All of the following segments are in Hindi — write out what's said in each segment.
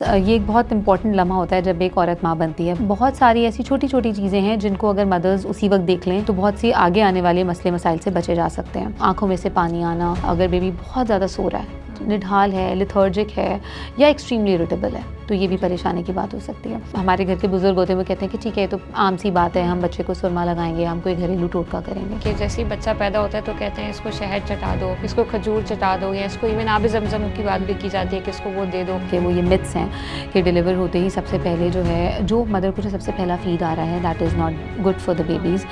ये एक बहुत इंपॉर्टेंट लम्हा होता है जब एक औरत माँ बनती है। बहुत सारी ऐसी छोटी छोटी चीज़ें हैं जिनको अगर मदर्स उसी वक्त देख लें तो बहुत सी आगे आने वाले मसले मसाइल से बचे जा सकते हैं। आंखों में से पानी आना, अगर बेबी बहुत ज़्यादा सो रहा है, निढाल है, लिथर्जिक है या एक्सट्रीमली इरिटेबल है, तो ये भी परेशानी की बात हो सकती है। हमारे घर के बुजुर्ग होते हैं वो कहते हैं कि ठीक है, तो आम सी बात है, हम बच्चे को सुरमा लगाएंगे, हम कोई घरेलू टोटका करेंगे। कि जैसे ही बच्चा पैदा होता है तो कहते हैं इसको शहद चटा दो, इसको खजूर चटा दो, या इसको इवन आब ज़मज़म की बात भी की जाती है कि इसको वो दे दो। कि वो ये मिथ्स हैं कि डिलीवर होते ही सबसे पहले जो मदर को जो सबसे पहला फीड आ रहा है that is not good for the babies.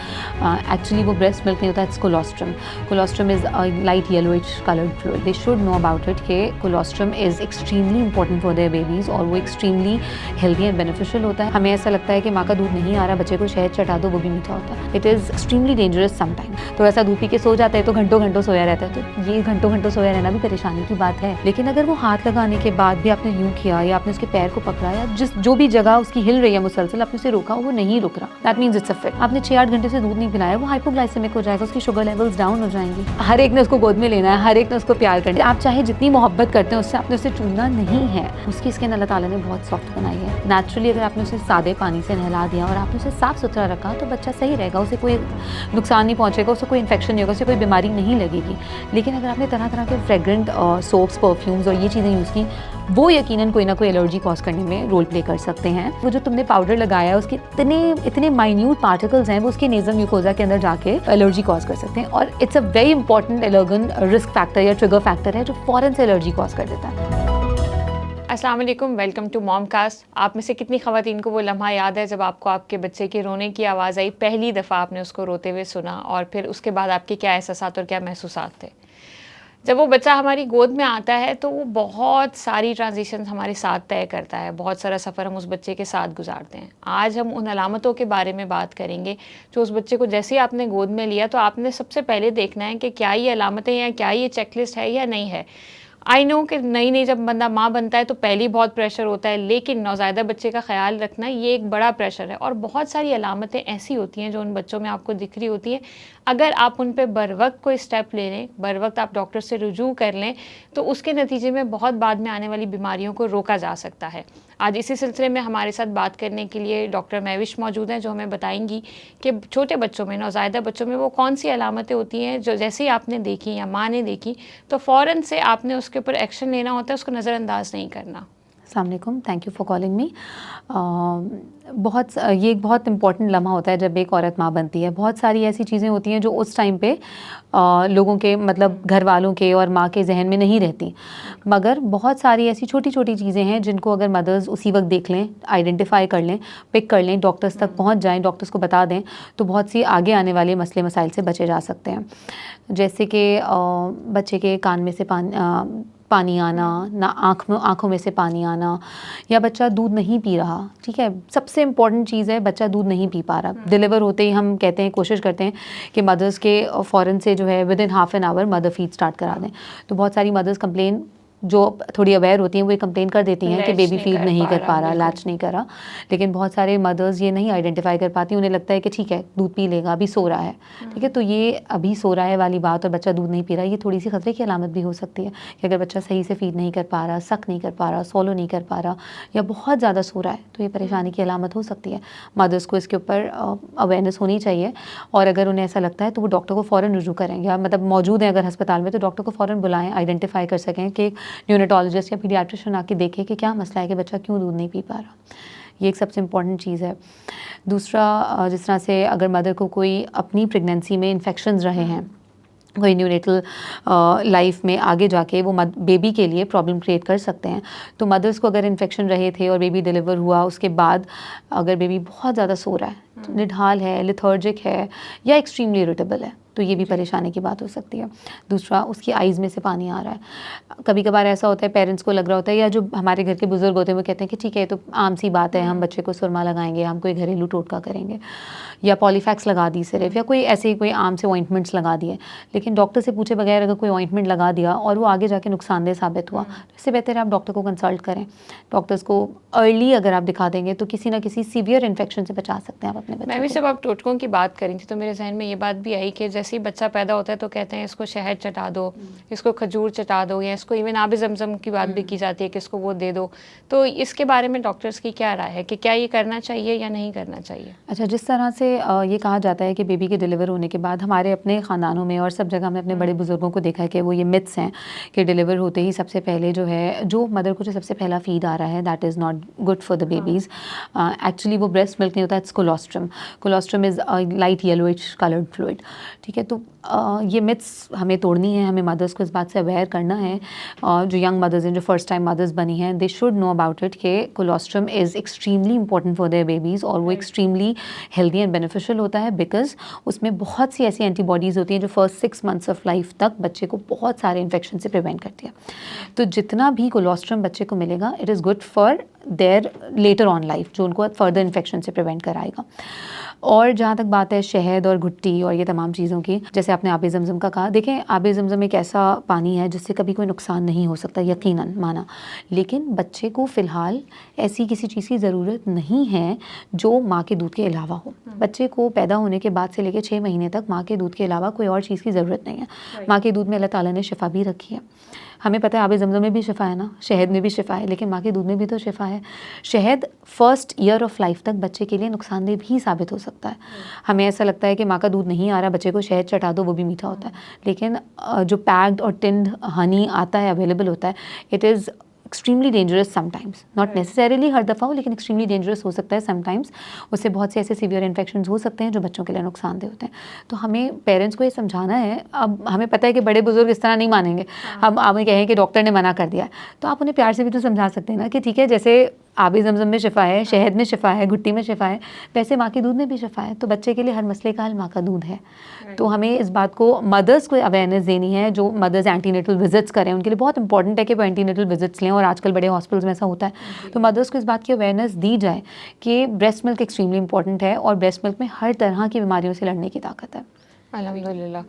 Actually वो ब्रेस्ट मिल्क नहीं होता, it's colostrum. Colostrum is light yellowish coloured fluid. They should know about it कि colostrum is extremely important for their babies और वो एक्सट्रीमली हेल्दी एंड बेनिफिशियल होता है। हमें ऐसा लगता है कि माँ का दूध नहीं आ रहा, बच्चे को शहद चटा दो, वो भी मीठा होता है। It is extremely dangerous sometime. थोड़ा सा दूध पी के सो जाता है तो घंटों घंटों सोया रहता है, तो ये घंटों घंटों सोया रहना भी परेशानी की बात है। लेकिन अगर वो हाथ लगाने के बाद भी आपने यूँ किया या आपने उसके पैर को पकड़ा या जो भी जगह उसकी हिल रही है मुसलसल, आपने उसे रोका, वो नहीं रुक रहा, that means it's a fit. आपने 6-8 घंटे से दूध नहीं पिलाया, वो हाइपोग्लाइसेमिक हो जाएगा, उसकी शुगर लेवल्स डाउन हो जाएंगी। हर एक ने उसको गोद में लेना है, हर एक ने उसको प्यार करना है। आप चाहे जितनी मोहब्बत करते हैं उससे, आपने उसे चूमना नहीं है। उसकी स्किन अल्लाह ताला ने बहुत सॉफ्ट बनाई है। नेचुरली अगर आपने उसे सादे पानी से नहला दिया और आपने उसे साफ सुथरा रखा तो बच्चा सही रहेगा, उसे कोई नुकसान नहीं पहुंचेगा, उसे कोई इन्फेक्शन नहीं होगा, उसे कोई बीमारी नहीं लगेगी। लेकिन अगर आपने तरह तरह के फ्रेग्रेंट सोप्स, परफ्यूम्स और ये चीज़ें यूज़ की, वो यकीनन कोई ना कोई एलर्जी कॉज करने में रोल प्ले कर सकते हैं। वो जो तुमने पाउडर लगाया है उसके इतने माइन्यूट पार्टिकल्स हैं, वो उसके नेज़ल म्यूकोजा के अंदर जाके एलर्जी कॉज कर सकते हैं। और it's a very important allergen risk factor या ट्रिगर फैक्टर है जो फ़ौरन से एलर्जी कॉज कर देता है। अस्सलाम वालेकुम, वेलकम टू मॉमकास्ट। आप में से कितनी ख़वातीन को वो लम्हा याद है जब आपको आपके बच्चे के रोने की आवाज़ आई, पहली दफ़ा आपने उसको रोते हुए सुना और फिर उसके बाद आपके क्या एहसासात और क्या महसूसात थे? जब वो बच्चा हमारी गोद में आता है तो वो बहुत सारी ट्रांजिशन हमारे साथ तय करता है, बहुत सारा सफ़र हम उस बच्चे के साथ गुजारते हैं। आज हम उन अलामतों के बारे में बात करेंगे जो उस बच्चे को जैसे ही आपने गोद में लिया तो आपने सबसे पहले देखना है कि क्या ये अलामतें या क्या ये चेकलिस्ट है या नहीं है। आई नो कि नई जब बंदा माँ बनता है तो पहले बहुत प्रेशर होता है, लेकिन नौज़ायदा बच्चे का ख्याल रखना ये एक बड़ा प्रेशर है और बहुत सारी अलामतें ऐसी होती हैं जो उन बच्चों में आपको दिख रही होती हैं। अगर आप उन पे बर वक्त कोई स्टेप ले लें, बर वक्त आप डॉक्टर से रुजू कर लें, तो उसके नतीजे में बहुत बाद में आने वाली बीमारियों को रोका जा सकता है। आज इसी सिलसिले में हमारे साथ बात करने के लिए डॉक्टर महविश मौजूद हैं जो हमें बताएंगी कि छोटे बच्चों में, नौज़ायदा बच्चों में वो कौन सी अलामतें होती हैं जो जैसे ही आपने देखी या माँ ने देखी तो फ़ौरन से आपने उसके ऊपर एक्शन लेना होता है, उसको नज़रअंदाज नहीं करना। अस्सलाम वालेकुम, thank you for calling me. ये एक बहुत इंपॉर्टेंट लम्हा होता है जब एक औरत माँ बनती है। बहुत सारी ऐसी चीज़ें होती हैं जो उस टाइम पे लोगों के मतलब घर वालों के और माँ के जहन में नहीं रहती, मगर बहुत सारी ऐसी छोटी छोटी चीज़ें हैं जिनको अगर मदर्स उसी वक्त देख लें, आइडेंटिफाई कर लें, पिक कर लें, डॉक्टर्स तक पहुँच जाएँ, डॉक्टर्स को बता दें, तो बहुत सी आगे आने वाले मसले मसाइल से बचे जा सकते हैं। जैसे कि बच्चे के कान में से पानी आना, ना आँखों में से पानी आना, या बच्चा दूध नहीं पी रहा। ठीक है, सबसे इम्पॉर्टेंट चीज़ है बच्चा दूध नहीं पी पा रहा। डिलीवर होते ही हम कहते हैं, कोशिश करते हैं कि मदर्स के फ़ौरन से जो है with in half an hour mother feed start करा दें। तो बहुत सारी मदर्स कंप्लेन जो थोड़ी अवेयर होती हैं वो ये कंप्लेन कर देती हैं कि बेबी फीड नहीं कर पा रहा, लैच नहीं कर रहा। लेकिन बहुत सारे मदर्स ये नहीं आइडेंटिफाई कर पाती, उन्हें लगता है कि ठीक है दूध पी लेगा, अभी सो रहा है। ठीक है, तो ये अभी सो रहा है वाली बात और बच्चा दूध नहीं पी रहा, ये थोड़ी सी खतरे की अलामत भी हो सकती है कि अगर बच्चा सही से फीड नहीं कर पा रहा, सक नहीं कर पा रहा, सोलो नहीं कर पा रहा या बहुत ज़्यादा सो रहा है, तो ये परेशानी की अलामत हो सकती है। मदर्स को इसके ऊपर अवेयरनेस होनी चाहिए और अगर उन्हें ऐसा लगता है तो वो डॉक्टर को फ़ौरन रुजू करेंगे। मतलब मौजूद हैं अगर अस्पताल में तो डॉक्टर को फ़ौरन बुलाएं, आइडेंटिफाई कर सकें कि न्यूनेटोलॉजिस्ट या पीडियाट्रिशियन आके देखे कि क्या मसला है कि बच्चा क्यों दूध नहीं पी पा रहा। ये एक सबसे इम्पॉर्टेंट चीज़ है। दूसरा, जिस तरह से अगर मदर को कोई अपनी प्रेगनेंसी में इन्फेक्शंस रहे हैं, कोई न्यूनेटल लाइफ में आगे जाके वो बेबी के लिए प्रॉब्लम क्रिएट कर सकते हैं। तो मदर्स को अगर इन्फेक्शन रहे थे और बेबी डिलीवर हुआ, उसके बाद अगर बेबी बहुत ज़्यादा सो रहा है, निढाल है, लिथर्जिक है या एक्सट्रीमली इरिटेबल है, तो ये भी परेशानी की बात हो सकती है। दूसरा, उसकी आइज़ में से पानी आ रहा है। कभी कभार ऐसा होता है पेरेंट्स को लग रहा होता है या जो हमारे घर के बुजुर्ग होते हैं वो कहते हैं कि ठीक है, तो आम सी बात है, हम बच्चे को सुरमा लगाएंगे, हम कोई घरेलू टोटका करेंगे या पॉलीफैक्स लगा दी सिर्फ, या कोई ऐसे ही कोई आम से ऑइंटमेंट्स लगा दिए। लेकिन डॉक्टर से पूछे बगैर अगर कोई ऑइंटमेंट लगा दिया और वो आगे जाके नुकसानदेह साबित हुआ, तो इससे बेहतर है आप डॉक्टर को कंसल्ट करें। डॉक्टर्स को अर्ली अगर आप दिखा देंगे तो किसी ना किसी सीवियर इन्फेक्शन से बचा सकते हैं आप अपने मैं बच्चे भी को। जब आप टोटकों की बात करी थी तो मेरे जहन में ये बात भी आई कि जैसे ही बच्चा पैदा होता है तो कहते हैं इसको शहद चटा दो, इसको खजूर चटा दो, या इसको इवन आब ज़मज़म की बात भी की जाती है कि इसको वो दे दो। तो इसके बारे में डॉक्टर्स की क्या राय है कि क्या ये करना चाहिए या नहीं करना चाहिए? अच्छा, जिस तरह से ये कहा जाता है कि बेबी के डिलीवर होने के बाद हमारे अपने ख़ानदानों में और सब जगह हमने अपने बड़े बुज़ुर्गों को देखा है कि वो ये मिथ्स हैं कि डिलीवर होते ही सबसे पहले जो है, जो मदर को जो सबसे पहला फ़ीड आ रहा है, that is not good for the babies. Actually वो ब्रेस्ट मिल्क नहीं होता, it's colostrum. Colostrum is light yellowish coloured fluid, ठीक है। तो ये मिथ्स हमें तोड़नी है, हमें मदर्स को इस बात से अवेयर करना है। जो यंग मदर्स हैं, जो फर्स्ट टाइम मदर्स बनी हैं, they should know about it कि colostrum is extremely important for their babies, और वो एक्सट्रीमली हेल्दी एंड बेनिफिशियल होता है बिकॉज उसमें बहुत सी ऐसी एंटीबॉडीज़ होती हैं जो फर्स्ट 6 मंथ्स ऑफ लाइफ तक बच्चे को बहुत सारे इन्फेक्शन से प्रिवेंट करती है। तो जितना भी कोलोस्ट्रम बच्चे को मिलेगा, it is good for their later on life, जो उनको फर्दर इन्फेक्शन से प्रिवेंट कराएगा। और जहाँ तक बात है शहद और घुट्टी और ये तमाम चीज़ों की, जैसे आपने आबे ज़मज़म का कहा, देखें आबे ज़मज़म एक ऐसा पानी है जिससे कभी कोई नुकसान नहीं हो सकता, यकीनन माना, लेकिन बच्चे को फ़िलहाल ऐसी किसी चीज़ की ज़रूरत नहीं है जो माँ के दूध के अलावा हो। बच्चे को पैदा होने के बाद से लेकर 6 महीने तक माँ के दूध के अलावा कोई और चीज़ की ज़रूरत नहीं है। माँ के दूध में अल्लाह ताला ने शिफ़ा भी रखी है। हमें पता है आबे ज़मज़म में भी शिफ़ा है ना, शहद में भी शिफ़ा है, लेकिन माँ के दूध में भी तो शिफ़ा है। शहद फर्स्ट ईयर ऑफ लाइफ तक बच्चे के लिए नुकसानदेह भी साबित हो सकता है। हमें ऐसा लगता है कि माँ का दूध नहीं आ रहा, बच्चे को शहद चटा दो, वो भी मीठा होता है, लेकिन जो पैक्ड और टिन्ड हनी आता है, अवेलेबल होता है, it is extremely dangerous sometimes, not necessarily हर दफ़ा हो, लेकिन एक्सट्रीमली डेंजरस हो सकता है समटाइम्स। उससे बहुत से ऐसे सीवियर इन्फेक्शंस हो सकते हैं जो बच्चों के लिए नुकसानदेह होते हैं। तो हमें पेरेंट्स को ये समझाना है। अब हमें पता है कि बड़े बुजुर्ग इस तरह नहीं मानेंगे, हम हमें कहें कि डॉक्टर ने मना कर दिया है, तो आप उन्हें प्यार से भी तो समझा सकते हैं ना कि ठीक है, जैसे आबे ज़मज़म में शिफ़ा है, शहद में शिफ़ा है, घुट्टी में शिफ़ा है, वैसे माँ के दूध में भी शिफ़ा है। तो बच्चे के लिए हर मसले का हल माँ का दूध है। तो हमें इस बात को मदर्स को अवेयरनेस देनी है। जो मदर्स एंटीनेटल विजिट्स करें, उनके लिए बहुत इंपॉर्टेंट है कि वो एंटीनेटल विजिट्स लें, और आजकल बड़े हॉस्पिटल्स में ऐसा होता है। तो मदर्स को इस बात की अवेयरनेस दी जाए कि ब्रेस्ट मिल्क एक्सट्रीमली इंपॉर्टेंट है, और ब्रेस्ट मिल्क में हर तरह की बीमारियों से लड़ने की ताकत है। अल्हम्दुलिल्लाह।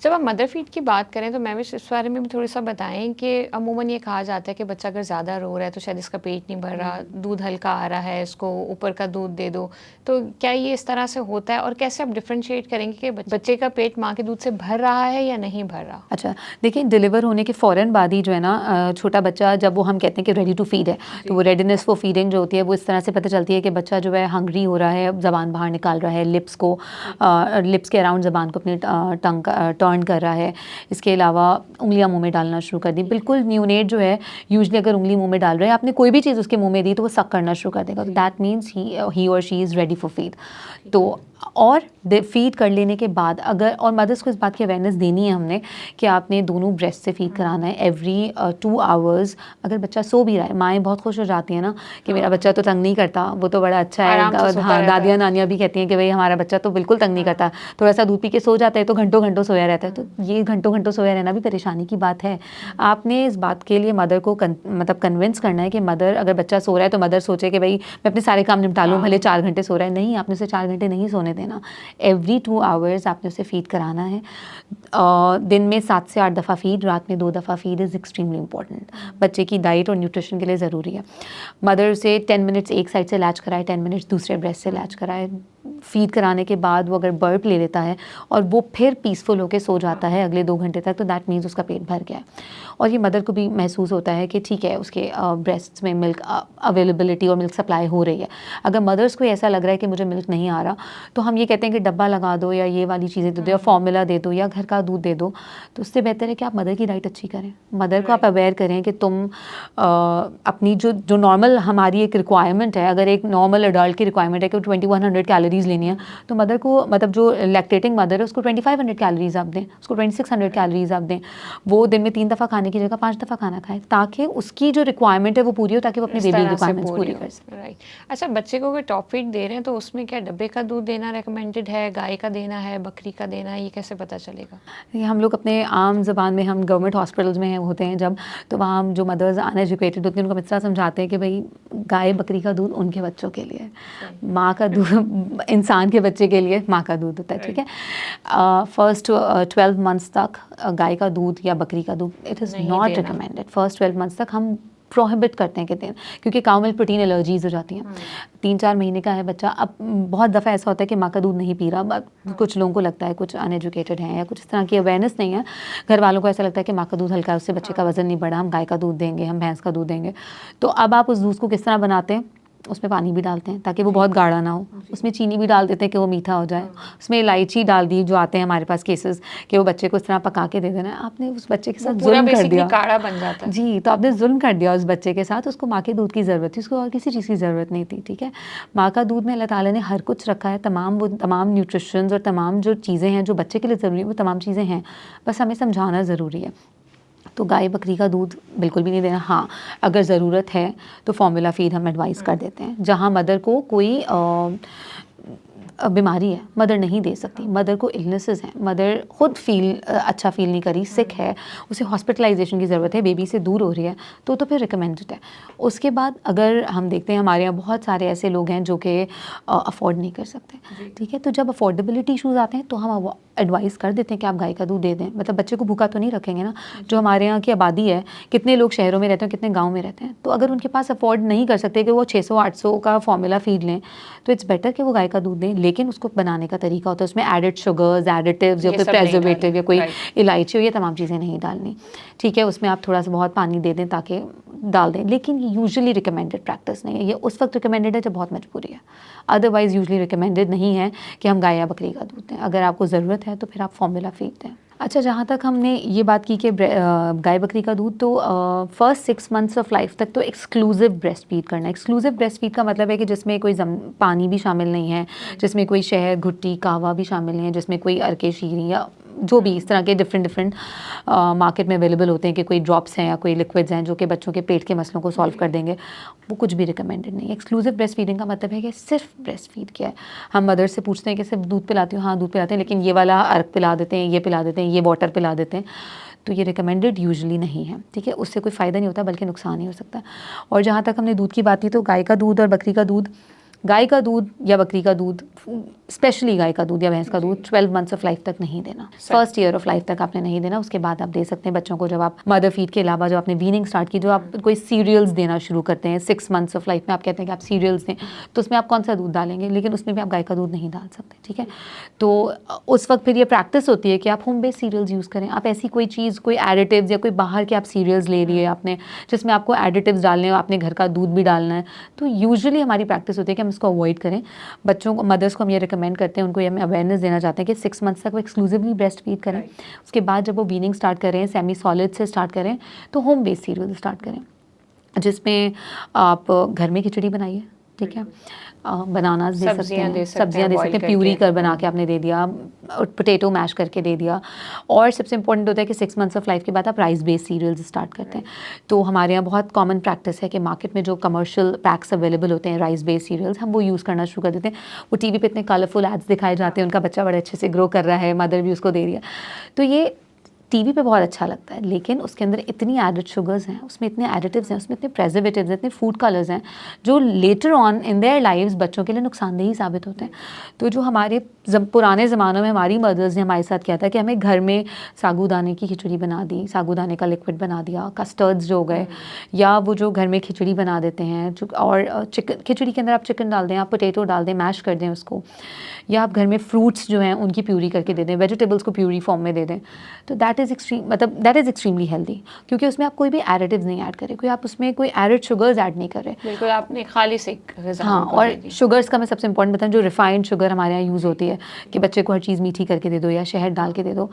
जब आप मदर फीड की बात करें तो मैं भी इस बारे में भी थोड़ा सा बताएं कि अमूमन ये कहा जाता है कि बच्चा अगर ज़्यादा रो रहा है तो शायद इसका पेट नहीं भर रहा, दूध हल्का आ रहा है, इसको ऊपर का दूध दे दो। तो क्या ये इस तरह से होता है, और कैसे आप डिफ्रेंशिएट करेंगे कि बच्चे का पेट माँ के दूध से भर रहा है या नहीं भर रहा? अच्छा, देखिए डिलीवर होने के फ़ौरन बाद ही जो है ना, छोटा बच्चा जब वो हम कहते हैं कि रेडी टू फीड है, तो वो रेडीनेस फॉर फीडिंग जो होती है वो इस तरह से पता चलती है कि बच्चा जो है हंग्री हो रहा है, ज़बान बाहर निकाल रहा है, लिप्स के अराउंड ज़बान को अपनी टंग टर्न कर रहा है। इसके अलावा उंगलियां मुंह में डालना शुरू कर दी। बिल्कुल न्यूनेट जो है, यूजुअली अगर उंगली मुंह में डाल रहे हैं, आपने कोई भी चीज़ उसके मुंह में दी तो वो सक करना शुरू कर देगा। तो दैट मीन्स ही और she is ready for feed. तो और फीड कर लेने के बाद अगर, और मदर्स को इस बात की अवेयरनेस देनी है हमने कि आपने दोनों ब्रेस्ट से फीड कराना है एवरी 2 आवर्स। अगर बच्चा सो भी रहा है, माएँ बहुत खुश हो जाती हैं ना कि मेरा बच्चा तो तंग नहीं करता, वो तो बड़ा अच्छा है। आराम से सोता हाँ, रहता है। दादियाँ नानियाँ भी कहती हैं कि भाई हमारा बच्चा तो बिल्कुल तंग नहीं करता, थोड़ा सा दूध पी के सो जाता है तो घंटों घंटों सोया रहता है। तो ये घंटों घंटों सोया रहना भी परेशानी की बात है। आपने इस बात के लिए मदर को मतलब कन्विंस करना है कि मदर, अगर बच्चा सो रहा है तो मदर सोचे कि भाई मैं अपने सारे काम निपटा लूँ, भले 4 घंटे सो रहा है। नहीं, आपने उसे 4 घंटे नहीं सोने देना। एवरी 2 आवर्स आपने उसे फीड कराना है। दिन में 7 से 8 दफ़ा फीड, रात में 2 दफ़ा फीड इज़ एक्सट्रीमली इंपॉर्टेंट। बच्चे की डाइट और न्यूट्रिशन के लिए ज़रूरी है। मदर से 10 मिनट्स एक साइड से लैच कराए, 10 मिनट्स दूसरे ब्रेस्ट से लैच कराए। फीड कराने के बाद वो अगर बर्प ले लेता है और वो फिर पीसफुल होकर सो जाता है अगले 2 घंटे तक, तो दैट मीन्स उसका पेट भर गया है। और ये मदर को भी महसूस होता है कि ठीक है, उसके ब्रेस्ट्स में मिल्क अवेलेबिलिटी और मिल्क सप्लाई हो रही है। अगर मदर्स को ऐसा लग रहा है कि मुझे मिल्क नहीं आ रहा, तो हम ये कहते हैं कि डब्बा लगा दो, या ये वाली चीज़ें दे दो, या फॉर्मूला दे दो, या घर का दूध दे दो। तो उससे बेहतर है कि आप मदर की डाइट अच्छी करें। मदर को आप अवेयर करें कि तुम अपनी जो नॉर्मल हमारी एक रिक्वायरमेंट है, अगर एक नॉर्मल एडल्ट की रिक्वायरमेंट है कि 2100 कैलोरीज़ लेनी है, तो मदर को, मतलब जो लैक्टेटिंग मदर है, उसको 2500 कैलोरीज़ आप दें, उसको 2600 कैलोरीज़ आप दें। वो दिन में 3 दफ़ा खाने की जगह 5 दफ़ा खाना खाए, ताकि उसकी जो रिक्वायरमेंट है वो पूरी हो, ताकि वो अपनी बेबी रिक्वायरमेंट्स पूरी कर सके। राइट। अच्छा, बच्चे को अगर टॉप फीड दे रहे हैं तो उसमें क्या डब्बे का दूध देना रिकमेंडेड है, गाय का देना है, बकरी का देना है, ये कैसे पता चलेगा? ये हम लोग अपने आम ज़बान में, हम गवर्नमेंट हॉस्पिटल्स में होते हैं जब, तो वहाँ हम जो मदर्स अनएजुकेटेड होती हैं उनको मित्रा समझाते हैं कि भाई गाय बकरी का दूध उनके बच्चों के लिए, माँ का दूध इंसान के बच्चे के लिए माँ का दूध होता है, ठीक है। फर्स्ट 12 मंथ्स तक गाय का दूध या बकरी का दूध इट इज़ नहीं नॉट देना। रिकमेंडेड। फर्स्ट 12 मंथ्स तक हम प्रोहिबिट करते हैं कहते हैं, क्योंकि काउ मिल्क प्रोटीन एलर्जीज हो जाती हैं। 3-4 महीने का है बच्चा, अब बहुत दफ़ा ऐसा होता है कि माँ का दूध नहीं पी रहा, कुछ लोगों को लगता है, कुछ अनएजुकेटेड हैं या कुछ इस तरह की अवेयरनेस नहीं है, घर वालों को ऐसा लगता है कि माँ का दूध हल्का है, उससे बच्चे का वजन नहीं बढ़ा, हम गाय का दूध देंगे, हम भैंस का दूध देंगे। तो अब आप उस दूध को किस तरह बनाते हैं, उसमें पानी भी डालते हैं ताकि वो बहुत गाढ़ा ना हो, उसमें चीनी भी डाल देते हैं कि वो मीठा हो जाए, उसमें इलायची डाल दी, जो आते हैं हमारे पास केसेस कि वो बच्चे को इस तरह पका के दे देना है। आपने उस बच्चे के साथ जुल्म कर दिया, काढ़ा बन जाता है जी, तो आपने जुल्म कर दिया उस बच्चे के साथ। उसको माँ के दूध की ज़रूरत थी, उसको और किसी चीज़ की ज़रूरत नहीं थी, ठीक है। माँ का दूध में अल्लाह ताला ने हर कुछ रखा है, तमाम न्यूट्रिशंस और तमाम जो चीज़ें हैं जो बच्चे के लिए ज़रूरी है वो तमाम चीज़ें हैं, बस हमें समझाना ज़रूरी है। तो गाय बकरी का दूध बिल्कुल भी नहीं देना। हाँ, अगर ज़रूरत है तो फॉर्मूला फीड हम एडवाइस कर देते हैं, जहाँ मदर को कोई बीमारी है, मदर नहीं दे सकती, मदर को इलनेसेस हैं, मदर खुद अच्छा फील नहीं करी, सिक है, उसे हॉस्पिटलाइजेशन की ज़रूरत है, बेबी से दूर हो रही है, तो फिर रिकमेंडेड है। उसके बाद अगर हम देखते हैं हमारे यहाँ बहुत सारे ऐसे लोग हैं जो कि अफोर्ड नहीं कर सकते, ठीक है, तो जब अफोर्डेबिलिटी इशूज़ आते हैं तो हम एडवाइस कर देते हैं कि आप गाय का दूध दे दें। मतलब बच्चे को भूखा तो नहीं रखेंगे ना, जो हमारे यहाँ की आबादी है, कितने लोग शहरों में रहते हैं, कितने गाँव में रहते हैं, तो अगर उनके पास अफोर्ड नहीं कर सकते कि वो 600-800 का फॉर्मूला फीड लें, तो इट्स बेटर कि वो गाय का दूध दें, लेकिन उसको बनाने का तरीका होता है, उसमें एडेड शुगर्स, एडिटिव्स या कोई प्रेजर्वेटिव या कोई इलायची हो, ये तमाम चीज़ें नहीं डालनी, ठीक है। उसमें आप थोड़ा सा बहुत पानी दे दें ताकि डाल दें, लेकिन ये यूजुअली रिकमेंडेड प्रैक्टिस नहीं है, ये उस वक्त रिकमेंडेड है जब बहुत मजबूरी है, अदरवाइज़ यूजुअली रिकमेंडेड नहीं है कि हम गाय या बकरी का दूध दें। अगर आपको ज़रूरत है तो फिर आप फॉर्मूला फीड दें। अच्छा, जहाँ तक हमने ये बात की कि गाय बकरी का दूध, तो फर्स्ट 6 मंथ्स ऑफ लाइफ तक तो एक्सक्लूसिव ब्रेस्ट फीड करना है। एक्सक्लूसिव ब्रेस्ट फीड का मतलब है कि जिसमें कोई पानी भी शामिल नहीं है, जिसमें कोई शहद, घुट्टी, कहवा भी शामिल नहीं है, जिसमें कोई अर्के शीरी या जो भी इस तरह के डिफरेंट मार्केट में अवेलेबल होते हैं कि कोई ड्रॉप्स हैं या कोई लिक्विड्स हैं जो कि बच्चों के पेट के मसलों को सॉल्व कर देंगे, वो कुछ भी रिकमेंडेड नहीं है। एक्सक्लूसिव ब्रेस्ट फीडिंग का मतलब है कि सिर्फ ब्रेस्ट फीड किया है। हम मदर से पूछते हैं कि सिर्फ दूध पिलाती हूँ, हाँ दूध पिलाते हैं, लेकिन ये वाला अर्क पिला देते हैं, ये पिला देते हैं, ये वाटर पिला देते हैं, तो ये रिकमेंडेड यूजुअली नहीं है, ठीक है। उससे कोई फ़ायदा नहीं होता बल्कि नुकसान ही हो सकता है। और जहाँ तक हमने दूध की बात की, तो गाय का दूध और बकरी का दूध, गाय का दूध या बकरी का दूध, स्पेशली गाय का दूध या भैंस का दूध 12 मंथ्स ऑफ लाइफ तक नहीं देना, फर्स्ट ईयर ऑफ लाइफ तक आपने नहीं देना। उसके बाद आप दे सकते हैं बच्चों को, जब आप मदर फीड के अलावा जब आपने वीनिंग स्टार्ट की, जो आप कोई सीरियल्स देना शुरू करते हैं 6 मंथ्स ऑफ लाइफ में, आप कहते हैं कि आप सीरियल्स दें, तो उसमें आप कौन सा दूध डालेंगे, लेकिन उसमें भी आप गाय का दूध नहीं डाल सकते, ठीक है। तो उस वक्त फिर ये प्रैक्टिस होती है कि आप होम बेस्ड सीरियल्स यूज़ करें। आप ऐसी कोई चीज़, कोई एडिटिव्स या कोई बाहर के आप सीरियल्स ले रही है आपने, जिसमें आपको एडिटिव्स डालने हैं, आपने घर का दूध भी डालना है, तो यूजुअली हमारी प्रैक्टिस होती है कि हम इसको अवॉइड करें। बच्चों को, मदर्स को हम ये रिकमेंड करते हैं, उनको ये हम अवेयरनेस देना चाहते हैं कि 6 मंथ्स तक वो एक्सक्लूसिवली ब्रेस्ट फीड करें। उसके बाद जब वो वीनिंग स्टार्ट करें, सेमी सॉलिड से स्टार्ट करें, तो होम बेस्ड सीरियल स्टार्ट करें, जिसमें आप घर में खिचड़ी बनाइए, ठीक है, बनाना दे सकते हैं, सब्जियां दे सकते हैं, प्यूरी कर बना के आपने दे दिया, और पोटैटो मैश करके दे दिया। और सबसे इंपॉर्टेंट होता है कि 6 मंथ्स ऑफ लाइफ के बाद आप राइस बेस्ड सीरियल्स स्टार्ट करते हैं। तो हमारे यहाँ बहुत कॉमन प्रैक्टिस है कि मार्केट में जो कमर्शियल पैक्स अवेलेबल होते हैं राइस बेस्ड सीरियल्स, हम वो यूज़ करना शुरू कर देते हैं। वो टीवी पे इतने कलरफुल एड्स दिखाए जाते हैं, उनका बच्चा बड़े अच्छे से ग्रो कर रहा है, मदर भी उसको दे रही है, तो ये टीवी पे बहुत अच्छा लगता है, लेकिन उसके अंदर इतनी एडेड शुगर्स हैं, उसमें इतने एडिटिव्स हैं, उसमें इतने प्रेजर्वेटिव्स हैं, इतने फूड कलर्स हैं, जो later on in their lives बच्चों के लिए नुकसानदेही साबित होते हैं। तो जो हमारे पुराने ज़मानों में हमारी मदर्स ने हमारे साथ किया था कि हमें घर में साबूदाने की खिचड़ी बना दी, साबूदाने का लिक्विड बना दिया, कस्टर्ड्स जो हो गए, या वो जो घर में खिचड़ी बना देते हैं, और चिकन, खिचड़ी के अंदर आप चिकन डाल दें, आप पोटैटो डाल दें, मैश कर दें उसको, या आप घर में फ्रूट्स जो हैं उनकी प्यूरी करके दे दें, वेजिटेबल्स को प्यूरी फॉर्म में दे दें, तो दैट इज़ एक्सट्रीमली हेल्दी, क्योंकि उसमें आप कोई भी एडिटिव्स नहीं ऐड करें, कोई आप उसमें कोई एडिड शुगर्स ऐड नहीं कर रहे, बिल्कुल आपने खालिस एक ग़िज़ा। हाँ, और शुगर्स का मैं सबसे इंपॉर्टेंट बताऊँ, जो रिफाइंड शुगर हमारे यहाँ यूज़ होती है कि बच्चे को हर चीज़ मीठी करके दे दो या शहद डाल के दे दो,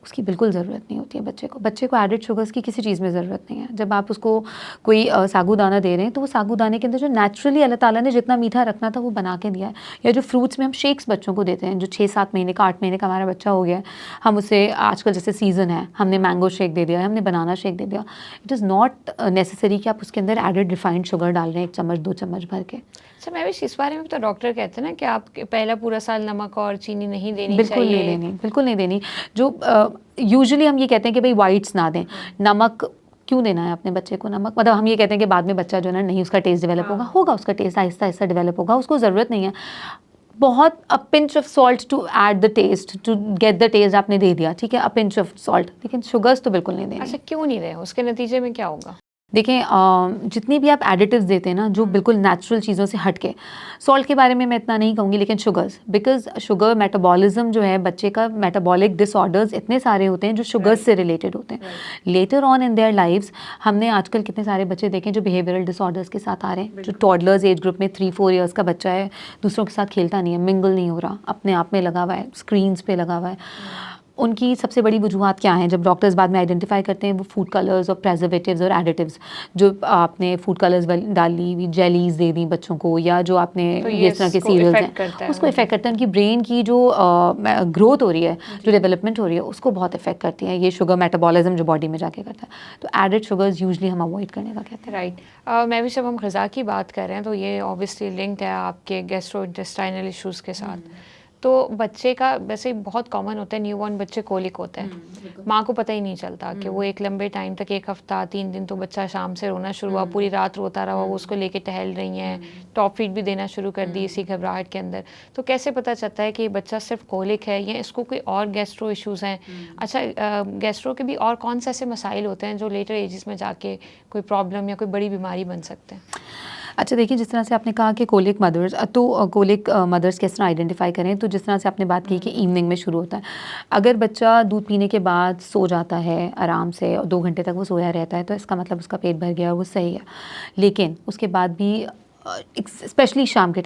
उसकी बिल्कुल ज़रूरत नहीं होती है बच्चे को एडिड शुगर्स की किसी चीज़ में ज़रूरत नहीं है। जब आप उसको कोई साबूदाना दे रहे हैं, तो वो साबूदाने के अंदर जो नेचुरली अल्लाह ताला ने जितना मीठा रखना था वो बना के दिया है। या जो फ्रूट्स में हम शेक्स बच्चों को देते हैं, जो 6-7 महीने का, 8 महीने का हमारा बच्चा हो गया है, हम उसे, आजकल जैसे सीज़न है, हमने मैंगो शेक दे दिया, हमने बनाना शेक दे दिया, इट इज़ नॉट नेसेसरी कि आप उसके अंदर एडेड रिफाइंड शुगर डाल रहे हैं 1 चम्मच 2 चम्मच भर के। अच्छा, मैं भी इस बारे में तो डॉक्टर कहते हैं ना कि आप पहला पूरा साल नमक और चीनी नहीं देनी बिल्कुल चाहिए। नहीं देनी, बिल्कुल नहीं देनी। जो यूजुअली हम ये कहते हैं कि भाई वाइट्स ना दें, नमक क्यों देना है अपने बच्चे को नमक, मतलब हम ये कहते हैं कि बाद में बच्चा जो है ना, नहीं उसका टेस्ट डेवलप होगा उसका टेस्ट आहिस्ता आहिस्ता डेवलप होगा, उसको ज़रूरत नहीं है बहुत a pinch of salt to add the taste, to get the taste आपने दे दिया, ठीक है, अ पिंच ऑफ सॉल्ट, लेकिन शुगर्स तो बिल्कुल नहीं देनी। अच्छा, क्यों नहीं दें, उसके नतीजे में क्या होगा? देखें जितनी भी आप एडिटिव्स देते हैं ना जो बिल्कुल नेचुरल चीज़ों से हट के, सॉल्ट के बारे में मैं इतना नहीं कहूँगी, लेकिन शुगर्स, बिकॉज शुगर मेटाबॉलिज्म जो है बच्चे का, मेटाबॉलिक डिसऑर्डर्स इतने सारे होते हैं जो शुगर्स से रिलेटेड होते हैं। Later on in their lives हमने आजकल कितने सारे बच्चे देखें जो बिहेवियरल डिसऑर्डर्स के साथ आ रहे हैं, जो टॉडलर्स एज ग्रुप में 3-4 ईयर्स का बच्चा है, दूसरों के साथ खेलता नहीं है, मिंगल नहीं हो रहा, अपने आप में लगा हुआ है, स्क्रीन्स पे लगा हुआ है। उनकी सबसे बड़ी वजूहत क्या हैं, जब डॉक्टर्स बाद में आइडेंटिफाई करते हैं, वो फूड कलर्स और प्रेजर्वेटिव्स और एडिटिव्स, जो आपने फूड कलर्स डाली, जेलीज दे दी बच्चों को, या जो आपने तो ये जिस तरह के इसको सीरियल्स इफेक्ट हैं करता है। उसको इफेक्ट करता है। उनकी ब्रेन की जो ग्रोथ हो रही है, जो डेवलपमेंट हो रही है, उसको बहुत इफेक्ट करती है ये शुगर मेटाबॉलिज्म जो बॉडी में जाके करता है। तो एडिड शुगर्स यूजली हम अवॉइड करने का कहते हैं। राइट। मैं भी जब हम ग़िज़ा की बात कर रहे हैं तो ये ऑब्वियसली लिंक्ड है आपके गैस्ट्रो इंटेस्टाइनल इश्यूज़ के साथ। तो बच्चे का वैसे बहुत कॉमन होता है, न्यूबॉर्न बच्चे कोलिक होता है, माँ को पता ही नहीं चलता कि वो एक लंबे टाइम तक, 1 हफ्ता 3 दिन, तो बच्चा शाम से रोना शुरू हुआ, पूरी रात रोता रहा, वो उसको लेके टहल रही हैं, टॉप फीड भी देना शुरू कर दी इसी घबराहट के अंदर। तो कैसे पता चलता है कि ये बच्चा सिर्फ कोलिक है या इसको कोई और गैस्ट्रो इश्यूज़ हैं? अच्छा, गैस्ट्रो के भी और कौन से ऐसे मसाइल होते हैं जो लेटर एजेस में जाके कोई प्रॉब्लम या कोई बड़ी बीमारी बन सकते हैं? अच्छा देखिए, जिस तरह से आपने कहा कि कोलिक मदर्स, तो कोलिक मदर्स किस तरह आइडेंटिफाई करें, तो जिस तरह से आपने बात की कि इवनिंग में शुरू होता है, अगर बच्चा दूध पीने के बाद सो जाता है आराम से और 2 घंटे तक वो सोया रहता है, तो इसका मतलब उसका पेट भर गया, वो सही है। लेकिन उसके बाद भी स्पेशली शाम के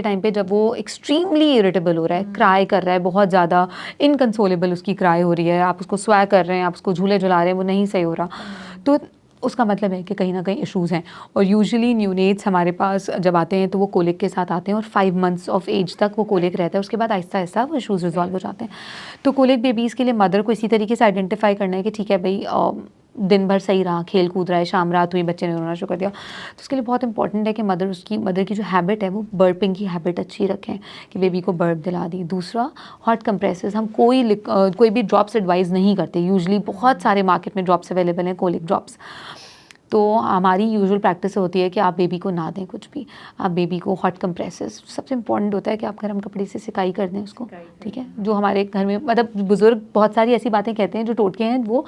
टाइम पे जब वो एक्सट्रीमली इरिटेबल हो रहा है, क्राई कर रहा है बहुत ज़्यादा, इनकंसोलेबल उसकी क्राई हो रही है, आप उसको स्वैग कर रहे हैं, आप उसको झूले झुला रहे हैं, वो नहीं सही हो रहा, तो उसका मतलब है कि कहीं ना कहीं इश्यूज़ हैं। और यूजुअली न्यूनेट्स हमारे पास जब आते हैं तो वो कोलिक के साथ आते हैं, और 5 मंथ्स ऑफ एज तक वो कोलिक रहता है, उसके बाद आहिस्ता आहिस्ता वो इश्यूज़ रिजॉल्व हो जाते हैं। तो कोलिक बेबीज़ के लिए मदर को इसी तरीके से आइडेंटिफाई करना है कि ठीक है भाई, दिन भर सही रहा, खेल कूद रहा है, शाम रात हुई बच्चे ने रोना शुरू कर दिया, तो उसके लिए बहुत इंपॉर्टेंट है कि मदर की जो हैबिट है वो बर्पिंग की हैबिट अच्छी रखें, कि बेबी को बर्प दिला दी। दूसरा, हॉट कंप्रेसेस, हम कोई भी ड्रॉप्स एडवाइस नहीं करते, यूजुअली बहुत सारे मार्केट में ड्रॉप्स अवेलेबल हैं, कोलिक ड्रॉप्स। तो हमारी यूजुअल प्रैक्टिस होती है कि आप बेबी को ना दें कुछ भी, आप बेबी को हॉट कंप्रेसेस, सबसे इंपॉर्टेंट होता है कि आप गर्म कपड़े से सिकाई कर दें उसको, ठीक है। जो हमारे घर में मतलब बुज़ुर्ग बहुत सारी ऐसी बातें कहते हैं जो टोटके हैं, वो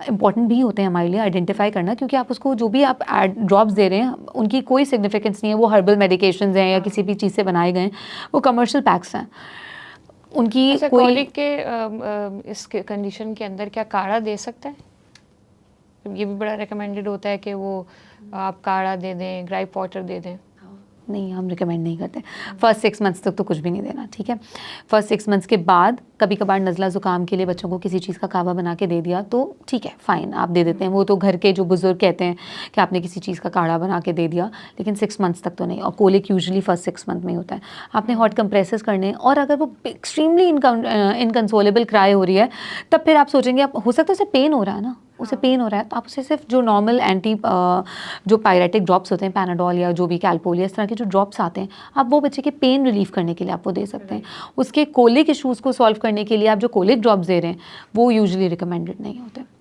इंपॉर्टेंट भी होते हैं हमारे लिए आइडेंटिफाई करना, क्योंकि आप उसको जो भी आप ड्रॉप्स दे रहे हैं उनकी कोई सिग्निफिकेंस नहीं है, वो हर्बल मेडिकेशंस हैं या किसी भी चीज़ से बनाए गए हैं, वो कमर्शियल पैक्स हैं, उनकी अच्छा, कोई। कोलिक के इस कंडीशन के अंदर क्या काढ़ा दे सकता है? ये भी बड़ा रिकमेंडेड होता है कि वो आप काढ़ा दे दें, ग्राइप वाटर दे दें। नहीं, हम रिकमेंड नहीं करते। फर्स्ट 6 मंथ्स तक तो कुछ भी नहीं देना, ठीक है। फर्स्ट 6 मंथ्स के बाद कभी कभार नज़ला ज़ुकाम के लिए बच्चों को किसी चीज़ का कावा बना के दे दिया तो ठीक है, फ़ाइन, आप दे देते हैं, वो तो घर के जो बुज़ुर्ग कहते हैं कि आपने किसी चीज़ का काढ़ा बना के दे दिया, लेकिन 6 मंथ्स तक तो नहीं। और कोलिक यूजुअली फर्स्ट 6 मंथ में होता है। आपने हॉट कंप्रेसेस करने, और अगर वो एक्सट्रीमली इनकंसोलेबल क्राई हो रही है, तब फिर आप सोचेंगे, आप हो सकता है उसे पेन हो रहा है ना, उसे पेन हो रहा है, तो आप उसे सिर्फ जो नॉर्मल जो पायरेटिक ड्रॉप्स होते हैं, पैनाडोल या जो भी कैल्पोल या इस तरह के जो ड्रॉप्स आते हैं, आप वो बच्चे के पेन रिलीफ करने के लिए आप वो दे सकते हैं। उसके कोलिक इश्यूज़ को सॉल्व करने के लिए आप जो कोलिक ड्रॉप्स दे रहे हैं वो यूजुअली रिकमेंडेड नहीं होते।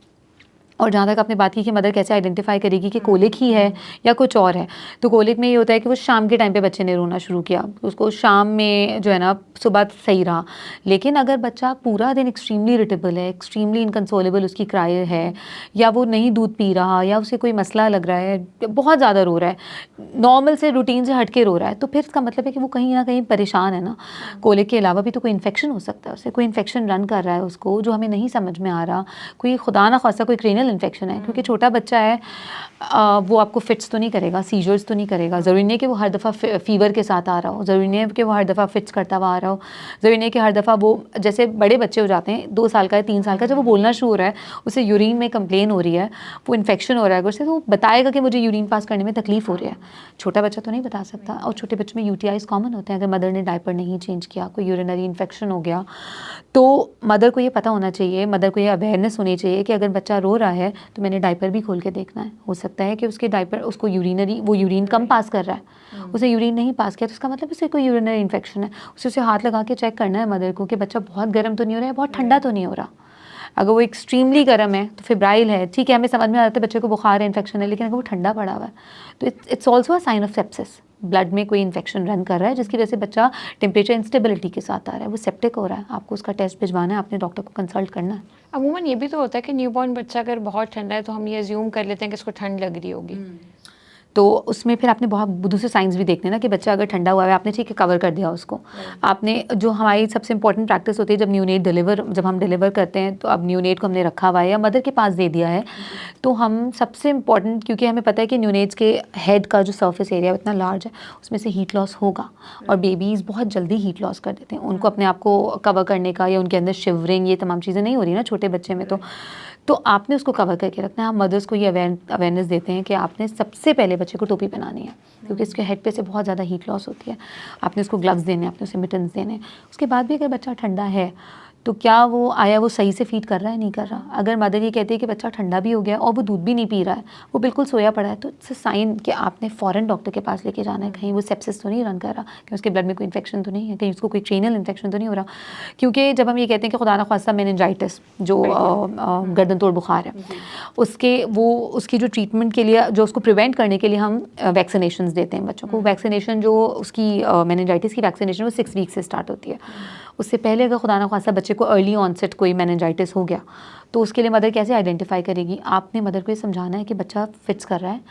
और जहाँ तक आपने बात की कि मदर कैसे आइडेंटिफाई करेगी कि कोलिक ही है या कुछ और है, तो कोलिक में ये होता है कि वो शाम के टाइम पे बच्चे ने रोना शुरू किया, उसको शाम में जो है ना, सुबह सही रहा, लेकिन अगर बच्चा पूरा दिन एक्सट्रीमली इरिटेबल है, एक्सट्रीमली इनकंसोलेबल उसकी क्राई है, या वो नहीं दूध पी रहा, या उसे कोई मसला लग रहा है, बहुत ज़्यादा रो रहा है, नॉर्मल से रूटीन से हट के रो रहा है, तो फिर इसका मतलब है कि वो कहीं ना कहीं परेशान है ना। कोलिक के अलावा भी तो कोई इन्फेक्शन हो सकता है, उसे कोई इन्फेक्शन रन कर रहा है उसको, जो हमें नहीं समझ में आ रहा, कोई खुदा ना खासा कोई क्रेनियल इन्फेक्शन है, क्योंकि छोटा बच्चा है, वो आपको फिट्स तो नहीं करेगा, सीजर्स तो नहीं करेगा, ज़रूरी नहीं कि वो हर दफ़ा फीवर के साथ आ रहा हो, ज़रूरी नहीं है कि वो हर दफ़ा फिट्स करता हुआ आ रहा हो, ज़रूरी नहीं कि हर दफ़ा वो, जैसे बड़े बच्चे हो जाते हैं 2 साल का है, 3 साल का, जब वो बोलना शुरू हो रहा है, उसे यूरिन में कंप्लेन हो रही है, वो इन्फेक्शन हो रहा है अगर से, तो वो बताएगा कि मुझे यूरिन पास करने में तकलीफ़ हो रही है। छोटा बच्चा तो नहीं बता सकता, और छोटे बच्चे में यूटीआईज कॉमन होते हैं, अगर मदर ने डायपर नहीं चेंज किया, कोई यूरिनरी इन्फेक्शन हो गया, तो मदर को ये पता होना चाहिए, मदर को ये अवेयरनेस होनी चाहिए कि अगर बच्चा रो रहा है तो मैंने डायपर भी खोल के देखना है। हो सकता है कि उसके डायपर, उसको वो यूरिन कम पास कर रहा है, उसे यूरिन नहीं पास किया, तो इसका मतलब उसे कोई यूरिनरी इन्फेक्शन है। उसे हाथ लगा के चेक करना है मदर को कि बच्चा बहुत गर्म तो नहीं हो रहा है, बहुत ठंडा तो नहीं हो रहा। अगर वो एक्सट्रीमली गर्म है तो फिब्राइल है, ठीक है, हमें समझ में आता है बच्चे को बुखार है, इन्फेक्शन है, लेकिन अगर वो ठंडा पड़ा हुआ है तो it's also a sign of sepsis. Blood में कोई इन्फेक्शन रन कर रहा है जिसकी वजह से बच्चा टेम्परेचर इंस्टेबिलिटी के साथ आ रहा है, वो सेप्टिक हो रहा है, आपको उसका टेस्ट भिजवाना है, आपने डॉक्टर को कंसल्ट करना है। अमूमन ये भी तो होता है कि न्यूबॉर्न बच्चा अगर बहुत ठंडा है तो हम ये अज्यूम कर लेते हैं कि इसको ठंड लग रही होगी। तो उसमें फिर आपने बहुत दूसरे साइंस भी देखने ना कि बच्चा अगर ठंडा हुआ है, आपने ठीक है कवर कर दिया उसको। आपने जो हमारी सबसे इंपॉर्टेंट प्रैक्टिस होती है जब हम डिलीवर करते हैं, तो अब न्यूनेट को हमने रखा हुआ है या मदर के पास दे दिया है, तो हम सबसे इम्पॉर्टेंट, क्योंकि हमें पता है कि न्यूनेट्स के हेड का जो सर्फेस एरिया इतना लार्ज है, उसमें से हीट लॉस होगा और बेबीज़ बहुत जल्दी हीट लॉस कर देते हैं। उनको अपने आप को कवर करने का या उनके अंदर शिवरिंग, ये तमाम चीज़ें नहीं हो रही ना छोटे बच्चे में, तो आपने उसको कवर करके रखना है। हम मदर्स को ये अवेयरनेस देते हैं कि आपने सबसे पहले बच्चे को टोपी पहनानी है, क्योंकि इसके हेड पे से बहुत ज़्यादा हीट लॉस होती है। आपने उसको ग्लव्स देने हैं, आपने उसे मिटन्स देने हैं। उसके बाद भी अगर बच्चा ठंडा है तो क्या वो सही से फीड कर रहा है, नहीं कर रहा। अगर मदर ये कहती है कि बच्चा ठंडा भी हो गया और वो दूध भी नहीं पी रहा है, वो बिल्कुल सोया पड़ा है, तो इट्स अ साइन कि आपने फ़ौरन डॉक्टर के पास लेके जाना है। कहीं वो सेप्सिस तो नहीं रन कर रहा, कहीं उसके ब्लड में कोई इन्फेक्शन तो नहीं है, कहीं उसको कोई क्रेनियल इन्फेक्शन तो नहीं हो रहा। क्योंकि जब हम ये कहते हैं कि खुदा ना ख्वास्ता मेनिंजाइटिस जो गर्दन तोड़ बुखार है, उसकी जो ट्रीटमेंट के लिए, जो उसको प्रिवेंट करने के लिए हम वैक्सीनेशंस देते हैं बच्चों को। वैक्सीनेशन जो उसकी मेनिंजाइटिस की वैक्सीनेशन वो 6 वीक से स्टार्ट होती है। उससे पहले अगर खुदा ना ख्वास्ता बच्चे को अर्ली ऑनसेट कोई मेनिंजाइटिस हो गया, तो उसके लिए मदर कैसे आइडेंटिफाई करेगी? आपने मदर को ये समझाना है कि बच्चा फिट्स कर रहा है,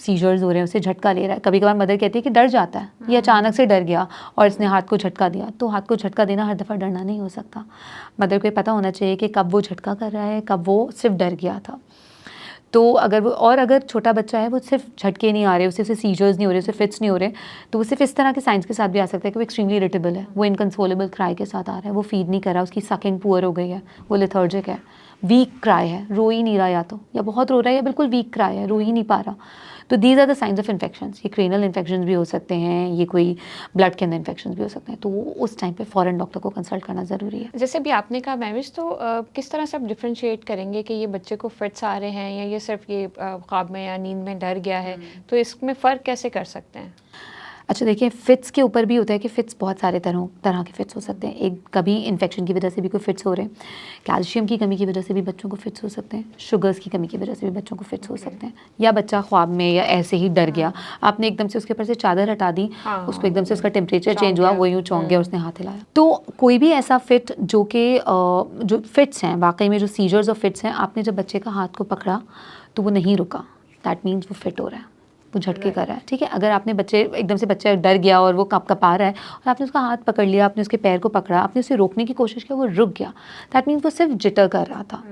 सीजर्स हो रहे हैं, उसे झटका ले रहा है। कभी कभार मदर कहती है कि डर जाता है, ये अचानक से डर गया और इसने हाथ को झटका दिया। तो हाथ को झटका देना हर दफ़ा डरना नहीं हो सकता। मदर को ये पता होना चाहिए कि कब वो झटका कर रहा है, कब वो सिर्फ डर गया था। तो अगर छोटा बच्चा है, वो सिर्फ झटके नहीं आ रहे, उसे सीजर्स नहीं हो रहे, उसे फिट्स नहीं हो रहे, तो वो सिर्फ इस तरह के साइंस के साथ भी आ सकता है कि वो एक्सट्रीमली इरिटेबल है, वो इनकंसोलेबल क्राई के साथ आ रहा है, वो फीड नहीं कर रहा, उसकी सकिंग पुअर हो गई है, वो लेथर्जिक है, वीक क्राई है, रो ही नहीं रहा, या बहुत रो रहा है या बिल्कुल वीक क्राई है, रो ही नहीं पा रहा। तो these are the signs of infections. ये क्रेनल इन्फेक्शंस भी हो सकते हैं, ये कोई ब्लड के अंदर इन्फेक्शंस भी हो सकते हैं। तो उस टाइम पे फ़ौरन डॉक्टर को कंसल्ट करना ज़रूरी है। जैसे भी आपने कहा मैमिश, तो किस तरह से आप डिफ्रेंशिएट करेंगे कि ये बच्चे को फिट्स आ रहे हैं या ये सिर्फ ये ख्वाब में या नींद में डर गया है, तो इसमें फ़र्क कैसे कर सकते हैं? अच्छा देखिए, फ़िट्स के ऊपर भी होता है कि फ़िट्स बहुत सारे तरह के फ़िट्स हो सकते हैं। एक कभी इन्फेक्शन की वजह से भी कोई फ़िट्स हो रहे हैं, कैल्शियम की कमी की वजह से भी बच्चों को फ़िट्स हो सकते हैं, शुगर्स की कमी की वजह से भी बच्चों को फ़िट्स हो सकते हैं, या बच्चा ख्वाब में या ऐसे ही डर गया, आपने एकदम से उसके ऊपर से चादर हटा दी, उसको एकदम से उसका टेम्परेचर चेंज हुआ, वो यूँ चौंक गया, उसने हाथ हिलाया। तो कोई भी ऐसा फ़िट जो फ़िट्स हैं, वाकई में जो सीजर्स और फ़िट्स हैं, आपने जब बच्चे का हाथ को पकड़ा तो वो नहीं रुका, दैट मीन्स वो फ़िट हो रहा है, वो झटके कर रहा है। ठीक है, अगर आपने एकदम से बच्चा डर गया और वो कँपा रहा है और आपने उसका हाथ पकड़ लिया, आपने उसके पैर को पकड़ा, आपने उसे रोकने की कोशिश की, वो रुक गया, दैट मीन्स वो सिर्फ जिटर कर रहा था।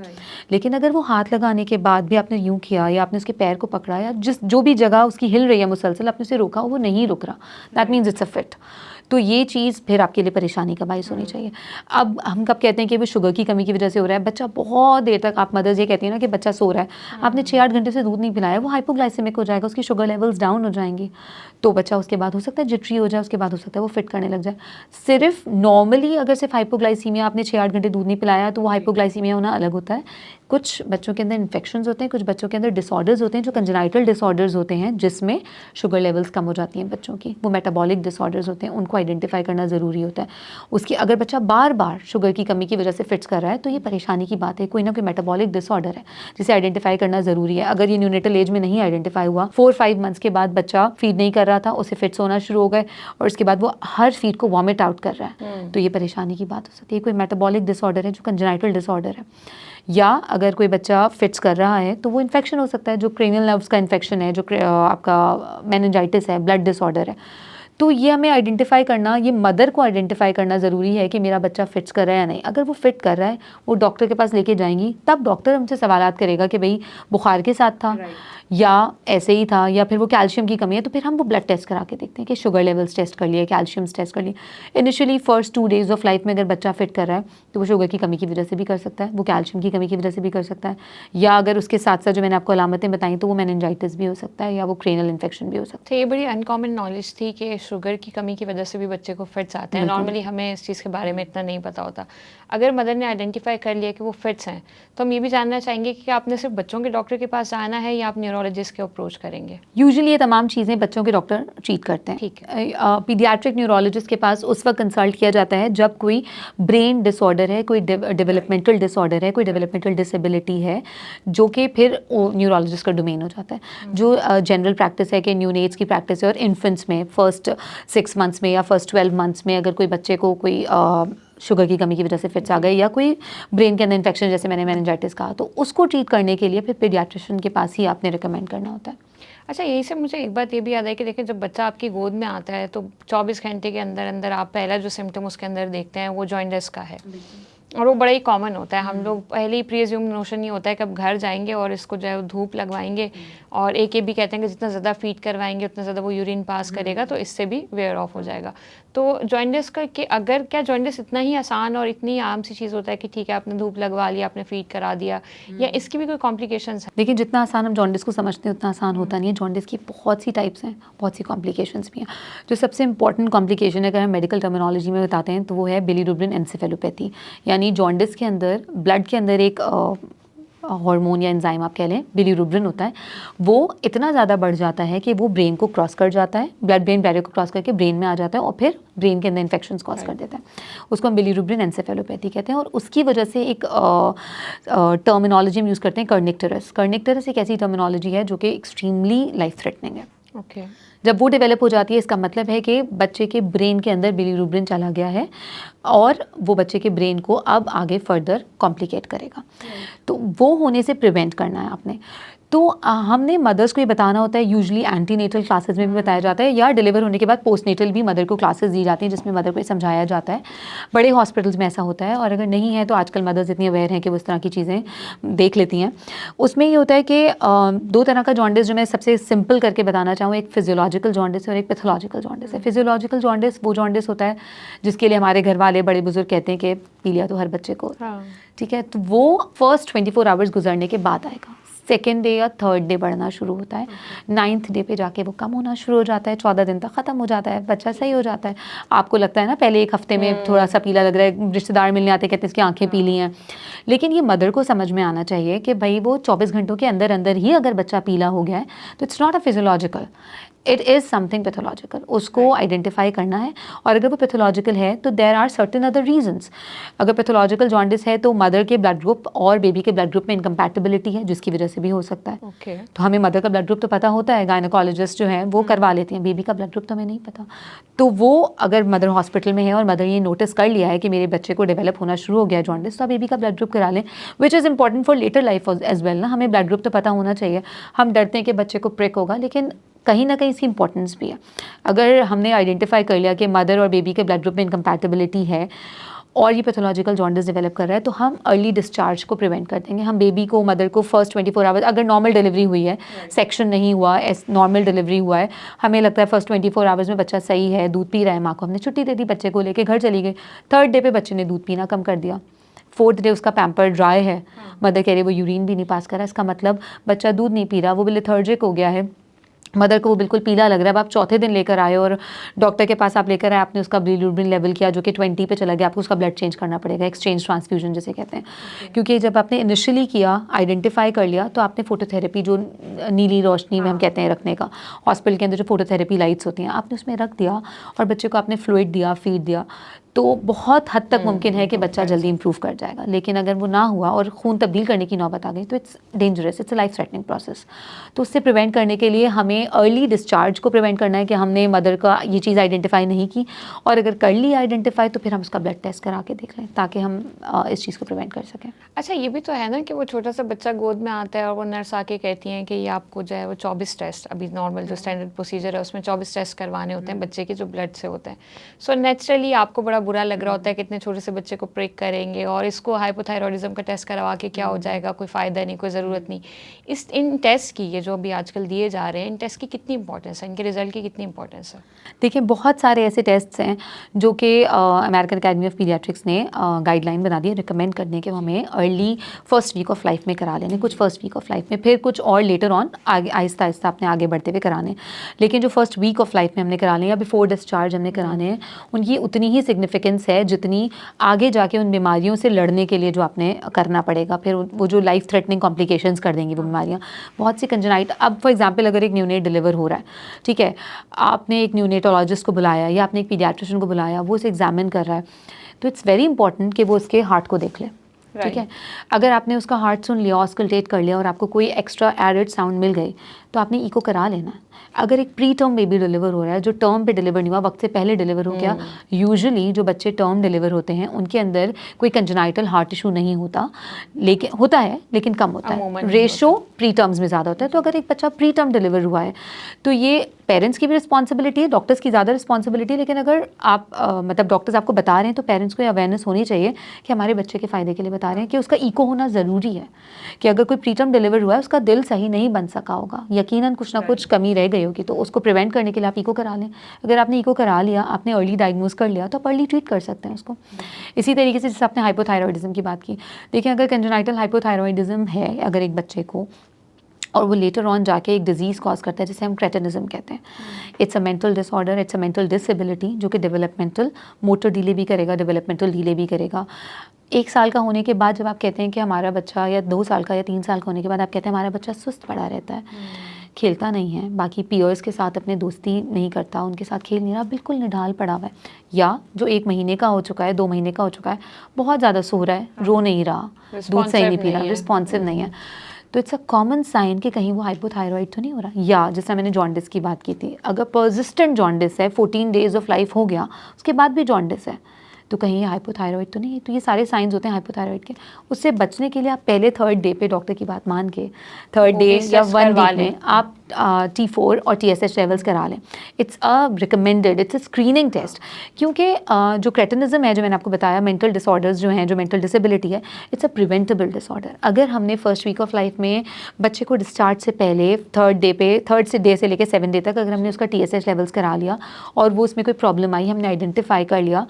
लेकिन अगर वो हाथ लगाने के बाद भी आपने यूँ किया या आपने उसके पैर को पकड़ा या जो भी जगह उसकी हिल रही है मुसलसल, आपने उसे रोका, वो नहीं रुक रहा, that means it's a fit. तो ये चीज़ फिर आपके लिए परेशानी का बाइस होनी चाहिए। अब हम कब कहते हैं कि वो शुगर की कमी की वजह से हो रहा है, बच्चा बहुत देर तक, आप मदर्स ये कहती है ना कि बच्चा सो रहा है, आपने 6-8 घंटे से दूध नहीं पिलाया, वो हाइपोग्लाइसेमिक हो जाएगा, उसकी शुगर लेवल्स डाउन हो जाएंगी, तो बच्चा उसके बाद हो सकता है जिटरी हो जाए, उसके बाद हो सकता है वो फिट करने लग जाए। सिर्फ नॉर्मली अगर सिर्फ हाइपोग्लाइसीमिया, आपने 6-8 घंटे दूध नहीं पिलाया, तो वो हाइपोग्लाइसीमिया होना अलग होता है। कुछ बच्चों के अंदर इन्फेक्शंस होते हैं, कुछ बच्चों के अंदर डिसऑर्डर्स होते हैं जो कंजेनाइटल डिसऑर्डर्स होते हैं, जिसमें शुगर लेवल्स कम हो जाती हैं बच्चों की, वो मेटाबॉलिक डिसऑर्डर्स होते हैं, उनको आइडेंटिफाई करना ज़रूरी होता है। उसकी अगर बच्चा बार बार शुगर की कमी की वजह से फिट्स कर रहा है, तो ये परेशानी की बात है, कोई ना कोई मेटाबॉलिक डिसऑर्डर है जिसे आइडेंटिफाई करना ज़रूरी है। अगर ये न्यूनेटल एज में नहीं आइडेंटिफाई हुआ, 4-5 मंथ्स के बाद बच्चा फीड नहीं कर रहा था, उसे फिट्स होना शुरू हो गए और उसके बाद वो हर फीड को वॉमिट आउट कर रहा है, तो ये परेशानी की बात हो सकती है, कोई मेटाबॉलिक डिसऑर्डर है जो कंजेनाइटल डिसऑर्डर है। या अगर कोई बच्चा फिट्स कर रहा है तो वो इन्फेक्शन हो सकता है, जो क्रेनियल नर्व्स का इन्फेक्शन है, जो आपका मेनिंजाइटिस है, ब्लड डिसऑर्डर है। तो ये हमें आइडेंटिफाई करना, ये मदर को आइडेंटिफाई करना ज़रूरी है कि मेरा बच्चा फिट्स कर रहा है या नहीं। अगर वो फिट कर रहा है, वो डॉक्टर के पास लेके जाएंगी, तब डॉक्टर हमसे सवालात करेगा कि भाई बुखार के साथ था या ऐसे ही था, या फिर वो कैल्शियम की कमी है, तो फिर हम वो ब्लड टेस्ट करा के देखते हैं कि शुगर लेवल्स टेस्ट कर लिए, कैल्शियम्स टेस्ट कर लिए। Initially first 2 days of life में अगर बच्चा फिट कर रहा है, तो वो शुगर की कमी की वजह से भी कर सकता है, वो कैल्शियम की कमी की वजह से भी कर सकता है, या अगर उसके साथ साथ जो मैंने आपको अलामतें बताई, तो वो मेनिंजाइटिस भी हो सकता है, या वो क्रेनल इन्फेक्शन भी हो सकता है। तो ये बड़ी अनकॉमन नॉलेज थी कि शुगर की कमी की वजह से भी बच्चे को फिट्स आते हैं। नॉर्मली हमें इस चीज़ के बारे में इतना नहीं पता होता। अगर मदर ने आइडेंटिफाई कर लिया कि वो फिट्स हैं, तो हम ये भी जानना चाहेंगे कि आपने सिर्फ बच्चों के डॉक्टर के पास जाना है या आप न्यूरोलॉजिस्ट के अप्रोच करेंगे? यूजुअली ये तमाम चीज़ें बच्चों के डॉक्टर ट्रीट करते हैं। ठीक पीडियाट्रिक न्यूरोलॉजिस्ट के पास उस वक्त कंसल्ट किया जाता है जब कोई ब्रेन डिसऑर्डर है, कोई डेवलपमेंटल डिसऑर्डर है, कोई डेवलपमेंटल डिसेबिलिटी है, जो कि फिर वो न्यूरोलॉजिस्ट का डोमेन हो जाता है। जो जनरल प्रैक्टिस है कि न्यूनेट्स की प्रैक्टिस है और इन्फेंट्स में फर्स्ट 6 मंथ्स में या फर्स्ट 12 मंथ्स में अगर कोई बच्चे को कोई शुगर की कमी की वजह से फिट्स आ गए या कोई ब्रेन के अंदर इन्फेक्शन जैसे मैंने मेनिंजाइटिस कहा, तो उसको ट्रीट करने के लिए फिर पीडियाट्रिशियन के पास ही आपने रिकमेंड करना होता है। अच्छा, यहीं से मुझे एक बात ये भी याद है कि देखिए जब बच्चा आपकी गोद में आता है तो 24 घंटे के अंदर अंदर आप पहला जो सिम्टम उसके अंदर देखते हैं वो जॉइंटिस का है और वो बड़ा ही कॉमन होता है। हम लोग पहले ही प्रीअज्यूम नोशन नहीं होता है कि अब घर जाएंगे और इसको जो है धूप लगवाएंगे और एक ये भी कहते हैं कि जितना ज़्यादा फीड करवाएंगे उतना ज़्यादा वो यूरिन पास करेगा तो इससे भी वेयर ऑफ हो जाएगा। तो जॉइंटिस का कि अगर क्या जॉइंटिस इतना ही आसान और इतनी आम सी चीज़ होता है कि ठीक है आपने धूप लगवा लिया, आपने फीड करा दिया, या इसकी भी कोई कॉम्प्लिकेशंस है? देखिए जितना आसान हम जॉन्डिस को समझते हैं उतना आसान होता नहीं है। जॉन्डिस की बहुत सी टाइप्स हैं, बहुत सी कॉम्प्लिकेशंस भी हैं। जो सबसे इंपॉर्टेंट कॉम्प्लिकेशन है अगर हम मेडिकल टर्मिनोलॉजी में बताते हैं तो वो है बिलीरुबिन एन्सेफेलोपैथी, यानी जॉन्डिस के अंदर ब्लड के अंदर एक हार्मोन या एंजाइम आप कह लें बिलीरुबिन होता है, वो इतना ज़्यादा बढ़ जाता है कि वो ब्रेन को क्रॉस कर जाता है, ब्लड ब्रेन बैरियर को क्रॉस करके ब्रेन में आ जाता है और फिर ब्रेन के अंदर इन्फेक्शंस कॉज कर देता है। उसको हम बिलीरुबिन एन्सेफेलोपैथी कहते हैं और उसकी वजह से एक टर्मिनोलॉजी हम यूज़ करते हैं कर्निक्टरस। कर्निक्टरस एक ऐसी टर्मिनोलॉजी है जो कि एक्सट्रीमली लाइफ थ्रेटनिंग है। ओके जब वो डेवलप हो जाती है इसका मतलब है कि बच्चे के ब्रेन के अंदर बिलीरुबिन चला गया है और वो बच्चे के ब्रेन को अब आगे फर्दर कॉम्प्लिकेट करेगा। तो वो होने से प्रिवेंट करना है आपने। तो हमने मदर्स को ये बताना होता है, यूजुअली एंटीनेटल क्लासेस में भी बताया जाता है या डिलीवर होने के बाद पोस्टनेटल भी मदर को क्लासेस दी जाती हैं जिसमें मदर को ये समझाया जाता है। बड़े हॉस्पिटल्स में ऐसा होता है और अगर नहीं है तो आजकल मदर्स इतनी अवेयर हैं कि वो इस तरह की चीज़ें देख लेती हैं। उसमें ये होता है कि 2 तरह का जॉन्डिस जो मैं सबसे सिंपल करके बताना चाहूँ, एक फिजियोलॉजिकल जॉन्डिस और एक पैथोलॉजिकल जॉन्डिस है। फिजियोलॉजिकल जॉन्डिस वो जॉन्डिस होता है जिसके लिए हमारे घर वाले बड़े बुजुर्ग कहते हैं कि पी लिया तो हर बच्चे को, ठीक है, तो वो फर्स्ट 24 आवर्स गुजरने के बाद आएगा। सेकेंड डे या थर्ड डे बढ़ना शुरू होता है, 9th डे पे जाके वो कम होना शुरू हो जाता है, 14 दिन तक ख़त्म हो जाता है, बच्चा सही हो जाता है। आपको लगता है ना पहले 1 हफ्ते में थोड़ा सा पीला लग रहा है, रिश्तेदार मिलने आते कहते हैं इसकी आंखें पीली हैं, लेकिन ये मदर को समझ में आना चाहिए कि भाई वो 24 घंटों के अंदर अंदर ही अगर बच्चा पीला हो गया है तो it's not a physiological, it is something pathological. उसको आइडेंटिफाई करना है और अगर वो पैथोलॉजिकल है तो there are certain other reasons. अगर पैथोलॉजिकल जॉन्डिस है तो मदर के ब्लड ग्रुप और बेबी के ब्लड ग्रुप में इनकम्पैटिबिलिटी है जिसकी वजह से भी हो सकता है। तो हमें मदर का ब्लड ग्रुप तो पता होता है, गायनेकोलॉजिस्ट जो है वो करवा लेते हैं, बेबी का ब्लड ग्रुप तो हमें नहीं पता। तो वो अगर मदर हॉस्पिटल में है और मदर ये नोटिस कर लिया है कि मेरे बच्चे को डेवलप होना शुरू हो गया है जॉन्डिस, तो आप बेबी का ब्लड ग्रुप करा लें, which is important for later life as well ना। हमें ब्लड ग्रुप तो पता होना चाहिए। हम डरते हैं कि बच्चे को प्रिक होगा, लेकिन कहीं ना कहीं इसकी इंपॉर्टेंस भी है। अगर हमने आइडेंटिफाई कर लिया कि मदर और बेबी के ब्लड ग्रुप में इनकम्पैटिबिलिटी है और ये पैथोलॉजिकल जॉन्डिस डेवलप कर रहा है तो हम अर्ली डिस्चार्ज को प्रिवेंट कर देंगे। हम बेबी को, मदर को फर्स्ट 24 आवर्स, अगर नॉर्मल डिलीवरी हुई है, सेक्शन नहीं हुआ, नॉर्मल डिलीवरी हुआ है, हमें लगता है फर्स्ट 24 आवर्स में बच्चा सही है, दूध पी रहा है, माँ को हमने छुट्टी दे दी, बच्चे को लेके घर चली गई। 3rd डे पे बच्चे ने दूध पीना कम कर दिया, 4th डे उसका पैम्पर ड्राई है, मदर कह रही है वो यूरिन भी नहीं पास कर रहा, इसका मतलब बच्चा दूध नहीं पी रहा, वो लेथर्जिक हो गया है, मदर को वो बिल्कुल पीला लग रहा है। अब आप 4थे दिन लेकर आए और डॉक्टर के पास आप लेकर आए, आपने उसका बिलीरुबिन लेवल किया जो कि 20 पे चला गया, आपको उसका ब्लड चेंज करना पड़ेगा, एक्सचेंज ट्रांसफ्यूजन जिसे कहते हैं। क्योंकि जब आपने इनिशियली किया, आइडेंटिफाई कर लिया, तो आपने फोटोथेरेपी जो नीली रोशनी में हम कहते हैं रखने का, हॉस्पिटल के अंदर जो फोटोथेरेपी लाइट्स होती हैं, आपने उसमें रख दिया और बच्चे को आपने फ्लूइड दिया, फीड दिया, तो बहुत हद तक मुमकिन है कि बच्चा जल्दी इंप्रूव कर जाएगा। लेकिन अगर वो ना हुआ और खून तब्दील करने की नौबत आ गई तो it's dangerous, it's a life threatening process. तो उससे प्रिवेंट करने के लिए हमें अर्ली डिस्चार्ज को प्रिवेंट करना है कि हमने मदर का ये चीज़ आइडेंटिफाई नहीं की, और अगर कर ली आइडेंटिफाई तो फिर हम उसका ब्लड टेस्ट करा के देख लें ताकि हम इस चीज़ को प्रिवेंट कर सकें। अच्छा, ये भी तो है ना कि वो छोटा सा बच्चा गोद में आता है और वो नर्स आके कहती हैं कि ये आपको जो है वो 24 टेस्ट, अभी नॉर्मल जो स्टैंडर्ड प्रोसीजर है उसमें 24 टेस्ट करवाने होते हैं बच्चे के जो ब्लड से होते हैं। सो नेचुरली आपको बड़ा बुरा लग रहा होता है कि इतने छोटे से बच्चे को प्रिक करेंगे और इसको हाइपोथायरॉयडिज्म का टेस्ट करवा के क्या हो जाएगा, कोई फ़ायदा नहीं, कोई ज़रूरत नहीं। इन टेस्ट की, ये जो अभी आजकल दिए जा रहे हैं, इन टेस्ट की कितनी इंपॉर्टेंस है, इनके रिजल्ट की कितनी इंपॉर्टेंस है? देखिए, बहुत सारे ऐसे टेस्ट्स हैं जो कि अमेरिकन अकेडमी ऑफ पीडियाट्रिक्स ने गाइडलाइन बना दी है, रिकमेंड करने के हमें early first week of life में करा लेने, कुछ फर्स्ट वीक ऑफ लाइफ में, फिर कुछ और लेटर ऑन आगे आहिस्ता आहिस्ता अपने आगे बढ़ते हुए कराने। लेकिन जो फर्स्ट वीक ऑफ लाइफ में हमने कराने या बिफोर डिस्चार्ज हमने कराने हैं, उनकी उतनी ही सिग्निफिकेंस है जितनी आगे जाके उन बीमारियों से लड़ने के लिए जो आपने करना पड़ेगा। फिर वो जो लाइफ थ्रेटनिंग कॉम्प्लिकेशंस कर देंगी वो बीमारियाँ, बहुत सी कंजेनाइट। अब फॉर एग्जांपल अगर एक न्यूनेट डिलीवर हो रहा है, ठीक है, आपने एक न्यूनेटोलॉजिस्ट को बुलाया या आपने एक पीडियाट्रिशियन को बुलाया, वो उसे एग्जामिन कर रहा है, तो इट्स वेरी इंपॉर्टेंट कि वो उसके हार्ट को देख ले, ठीक है। अगर आपने उसका हार्ट सुन लिया, ऑस्कल्टेट कर लिया और आपको कोई एक्स्ट्रा एडेड साउंड मिल गई, तो आपने इको करा लेना है। अगर एक प्री टर्म बेबी डिलीवर हो रहा है जो टर्म पे डिलीवर नहीं हुआ, वक्त से पहले डिलीवर हो गया, यूजुअली जो बच्चे टर्म डिलीवर होते हैं उनके अंदर कोई कंजेनाइटल हार्ट इशू नहीं होता, लेकिन होता है लेकिन कम होता है, रेशो प्री टर्म्स में ज़्यादा होता है। तो अगर एक बच्चा प्री टर्म डिलीवर हुआ है तो ये पेरेंट्स की भी रिस्पॉन्सिबिलिटी है, डॉक्टर्स की ज़्यादा रिस्पॉन्सिबिलिटी है। लेकिन अगर आप मतलब डॉक्टर्स आपको बता रहे हैं तो पेरेंट्स को अवेयरनेस होनी चाहिए कि हमारे बच्चे के फ़ायदे के लिए बता रहे हैं कि उसका इको होना ज़रूरी है, कि अगर कोई प्री टर्म डिलीवर हुआ है, उसका दिल सही नहीं बन सका होगा, यकीनन कुछ ना कुछ कमी रह गई होगी, तो उसको प्रिवेंट करने के लिए आप इको करा लें। अगर आपने इको करा लिया, आपने अर्ली डायग्नोज कर लिया, तो आप अर्ली ट्रीट कर सकते हैं उसको। इसी तरीके से जैसे आपने हाइपोथायरॉयडिज्म की बात की, देखिए अगर कंजेनाइटल हाइपोथायरॉयडिज्म है अगर एक बच्चे को, और वो लेटर ऑन जाके एक डिजीज़ कॉज करता है जिसे हम क्रेटिनिज्म कहते हैं, it's a mental disorder, it's a mental disability जो कि डेवलपमेंटल मोटर डिले भी करेगा, डेवलपमेंटल डिले भी करेगा। 1 साल का होने के बाद जब आप कहते हैं कि हमारा बच्चा, या 2 साल का या 3 साल का होने के बाद आप कहते हैं हमारा बच्चा सुस्त पड़ा रहता है, खेलता नहीं है, बाकी पीयर्स के साथ अपने दोस्ती नहीं करता, उनके साथ खेल नहीं रहा, बिल्कुल निढाल पड़ा हुआ है, या जो 1 महीने का हो चुका है, 2 महीने का हो चुका है, बहुत ज़्यादा सो रहा है, रो नहीं रहा, दूध सही नहीं पी रहा, रिस्पॉन्सिव नहीं है, तो इट्स अ कॉमन साइन कि कहीं वो हाइपोथायरॉइड तो नहीं हो रहा। या जैसे मैंने जॉन्डिस की बात की थी, अगर पर्सिस्टेंट जॉन्डिस है, 14 डेज ऑफ लाइफ हो गया, उसके बाद भी जॉन्डिस है, तो कहीं ये हाइपोथायरॉइड तो नहीं है। तो ये सारे साइंस होते हैं हाइपोथायरॉइड के। उससे बचने के लिए आप पहले 3rd डे पे डॉक्टर की बात मान के 3rd डे या 1 वीक में आप T4 और TSH लेवल्स करा लें। It's a recommended, it's a screening test, क्योंकि जो क्रेटिनिज्म है, जो मैंने आपको बताया, मेंटल डिसऑर्डर्स जो हैं, जो मेंटल डिसेबिलिटी है, इट्स अ प्रिवेंटेबल डिसऑर्डर। अगर हमने फर्स्ट वीक ऑफ लाइफ में बच्चे को डिस्चार्ज से पहले 3rd डे पे, 3rd डे से लेकर 7 डे तक अगर हमने उसका TSH लेवल्स करा लिया और वो उसमें कोई प्रॉब्लम आई, हमने आइडेंटिफाई कर लिया,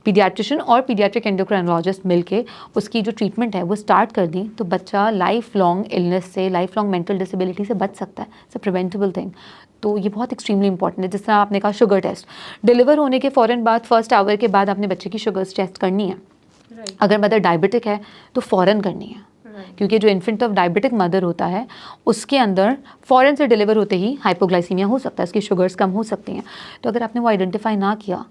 पीडियाट्रिशियन और पीडियाट्रिक एंडोक्राइनोलॉजिस्ट मिलके उसकी जो ट्रीटमेंट है वो स्टार्ट कर दी, तो बच्चा लाइफ लॉन्ग इलनेस से, लाइफ लॉन्ग मेंटल डिसेबिलिटी से बच सकता है। It's a preventable thing. तो ये बहुत एक्सट्रीमली इंपॉर्टेंट है। जिस तरह आपने कहा शुगर टेस्ट, डिलीवर होने के फ़ौरन बाद, फर्स्ट आवर के बाद आपने बच्चे की शुगर्स टेस्ट करनी है। अगर मदर डायबिटिक है तो फ़ौरन करनी है, क्योंकि जो इन्फेंट ऑफ डायबिटिक मदर होता है उसके अंदर फ़ौरन से डिलीवर होते ही हाइपोग्लाइसीमिया हो सकता है, उसकी शुगर्स कम हो सकती हैं। तो अगर आपने वो आइडेंटिफाई ना किया,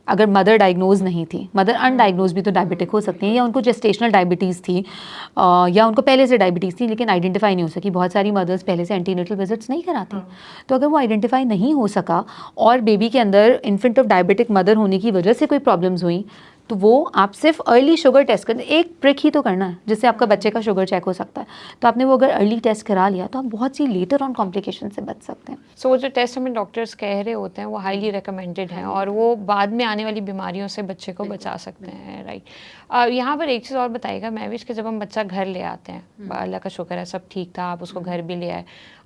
अगर मदर डायग्नोज नहीं थी, मदर अनडायग्नोज भी तो डायबिटिक हो सकती हैं, या उनको जेस्टेशनल डायबिटीज़ थी, या उनको पहले से डायबिटीज़ थी लेकिन आइडेंटिफाई नहीं हो सकी। बहुत सारी मदर्स पहले से एंटीनेटल विजिट्स नहीं कराती, तो अगर वो आइडेंटिफाई नहीं हो सका और बेबी के अंदर इन्फेंट ऑफ डायबिटिक मदर होने की वजह से कोई प्रॉब्लम्स हुई, तो वो आप सिर्फ अर्ली शुगर टेस्ट करना, एक प्रिक ही तो करना है जिससे आपका बच्चे का शुगर चेक हो सकता है। तो आपने वो अगर अर्ली टेस्ट करा लिया तो आप बहुत सी लेटर ऑन कॉम्प्लिकेशन से बच सकते हैं। सो वो जो टेस्ट हमें डॉक्टर्स कह रहे होते हैं वो हाईली रिकमेंडेड हैं और वो बाद में आने वाली बीमारियों से बच्चे को बचा सकते हैं, राइट। यहाँ पर एक चीज़ और बताइएगा महविश, कि जब हम बच्चा घर ले आते हैं, अल्लाह का शुक्र है सब ठीक था, आप उसको घर भी ले आए,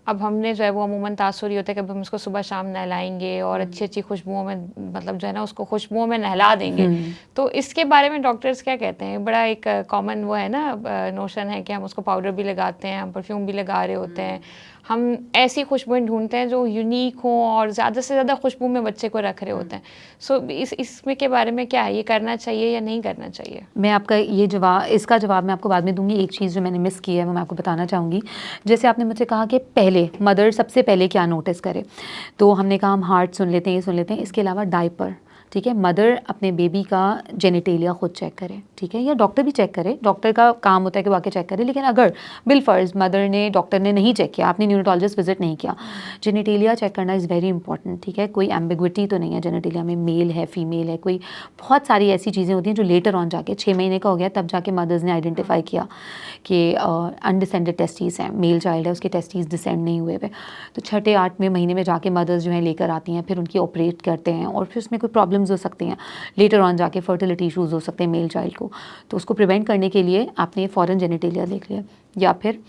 अब हमने जो है वो अमूमन तासुर होता है कि अब हम उसको सुबह शाम नहलाएंगे और अच्छी अच्छी खुशबुओं में, मतलब जो है ना उसको खुशबुओं में नहला देंगे, तो इसके बारे में डॉक्टर्स क्या कहते हैं? बड़ा एक कॉमन वो है ना नोशन है कि हम उसको पाउडर भी लगाते हैं, हम परफ्यूम भी लगा रहे होते हैं, हम ऐसी खुशबुएं ढूंढते हैं जो यूनिक हो और ज़्यादा से ज़्यादा खुशबू में बच्चे को रख रहे होते हैं। सो इसमें के बारे में क्या है, ये करना चाहिए या नहीं करना चाहिए? मैं आपका ये जवाब, इसका जवाब मैं आपको बाद में दूंगी। एक चीज़ जो मैंने मिस की है वो मैं आपको बताना चाहूँगी। जैसे आपने मुझसे कहा कि पहले मदर सबसे पहले क्या नोटिस करे, तो हमने कहा हम हार्ट सुन लेते हैं, ये सुन लेते हैं, इसके अलावा डायपर, ठीक है, मदर अपने बेबी का जेनिटेलिया खुद चेक करे, ठीक है, या डॉक्टर भी चेक करे, डॉक्टर का काम होता है कि वो आके चेक करे, लेकिन अगर बिलफर्ज मदर ने, डॉक्टर ने नहीं चेक किया, आपने जिनेटोलॉजिस्ट विजिट नहीं किया। जेनिटेलिया चेक करना इज़ वेरी इंपॉर्टेंट, ठीक है। कोई एम्बिग्विटी तो नहीं है जेनिटेलिया में, मेल है फीमेल है, कोई बहुत सारी ऐसी चीज़ें होती हैं जो लेटर ऑन जाके 6 महीने का हो गया तब जाके मदर्स ने आइडेंटिफाई किया कि अनडिसेंडेड टेस्टीज हैं, मेल चाइल्ड है उसके टेस्टीज डिसेंड नहीं हुए हुए। तो 6-8वें महीने में जाके मदर्स जो है लेकर आती हैं, फिर उनकी ऑपरेट करते हैं और फिर उसमें कोई प्रॉब्लम्स हो सकती हैं, लेटर ऑन जाके फर्टिलिटी इशूज़ हो सकते हैं मेल चाइल्ड को। तो उसको प्रिवेंट करने के लिए आपने फ़ौरन जेनिटेलिया देख लिया, या फिर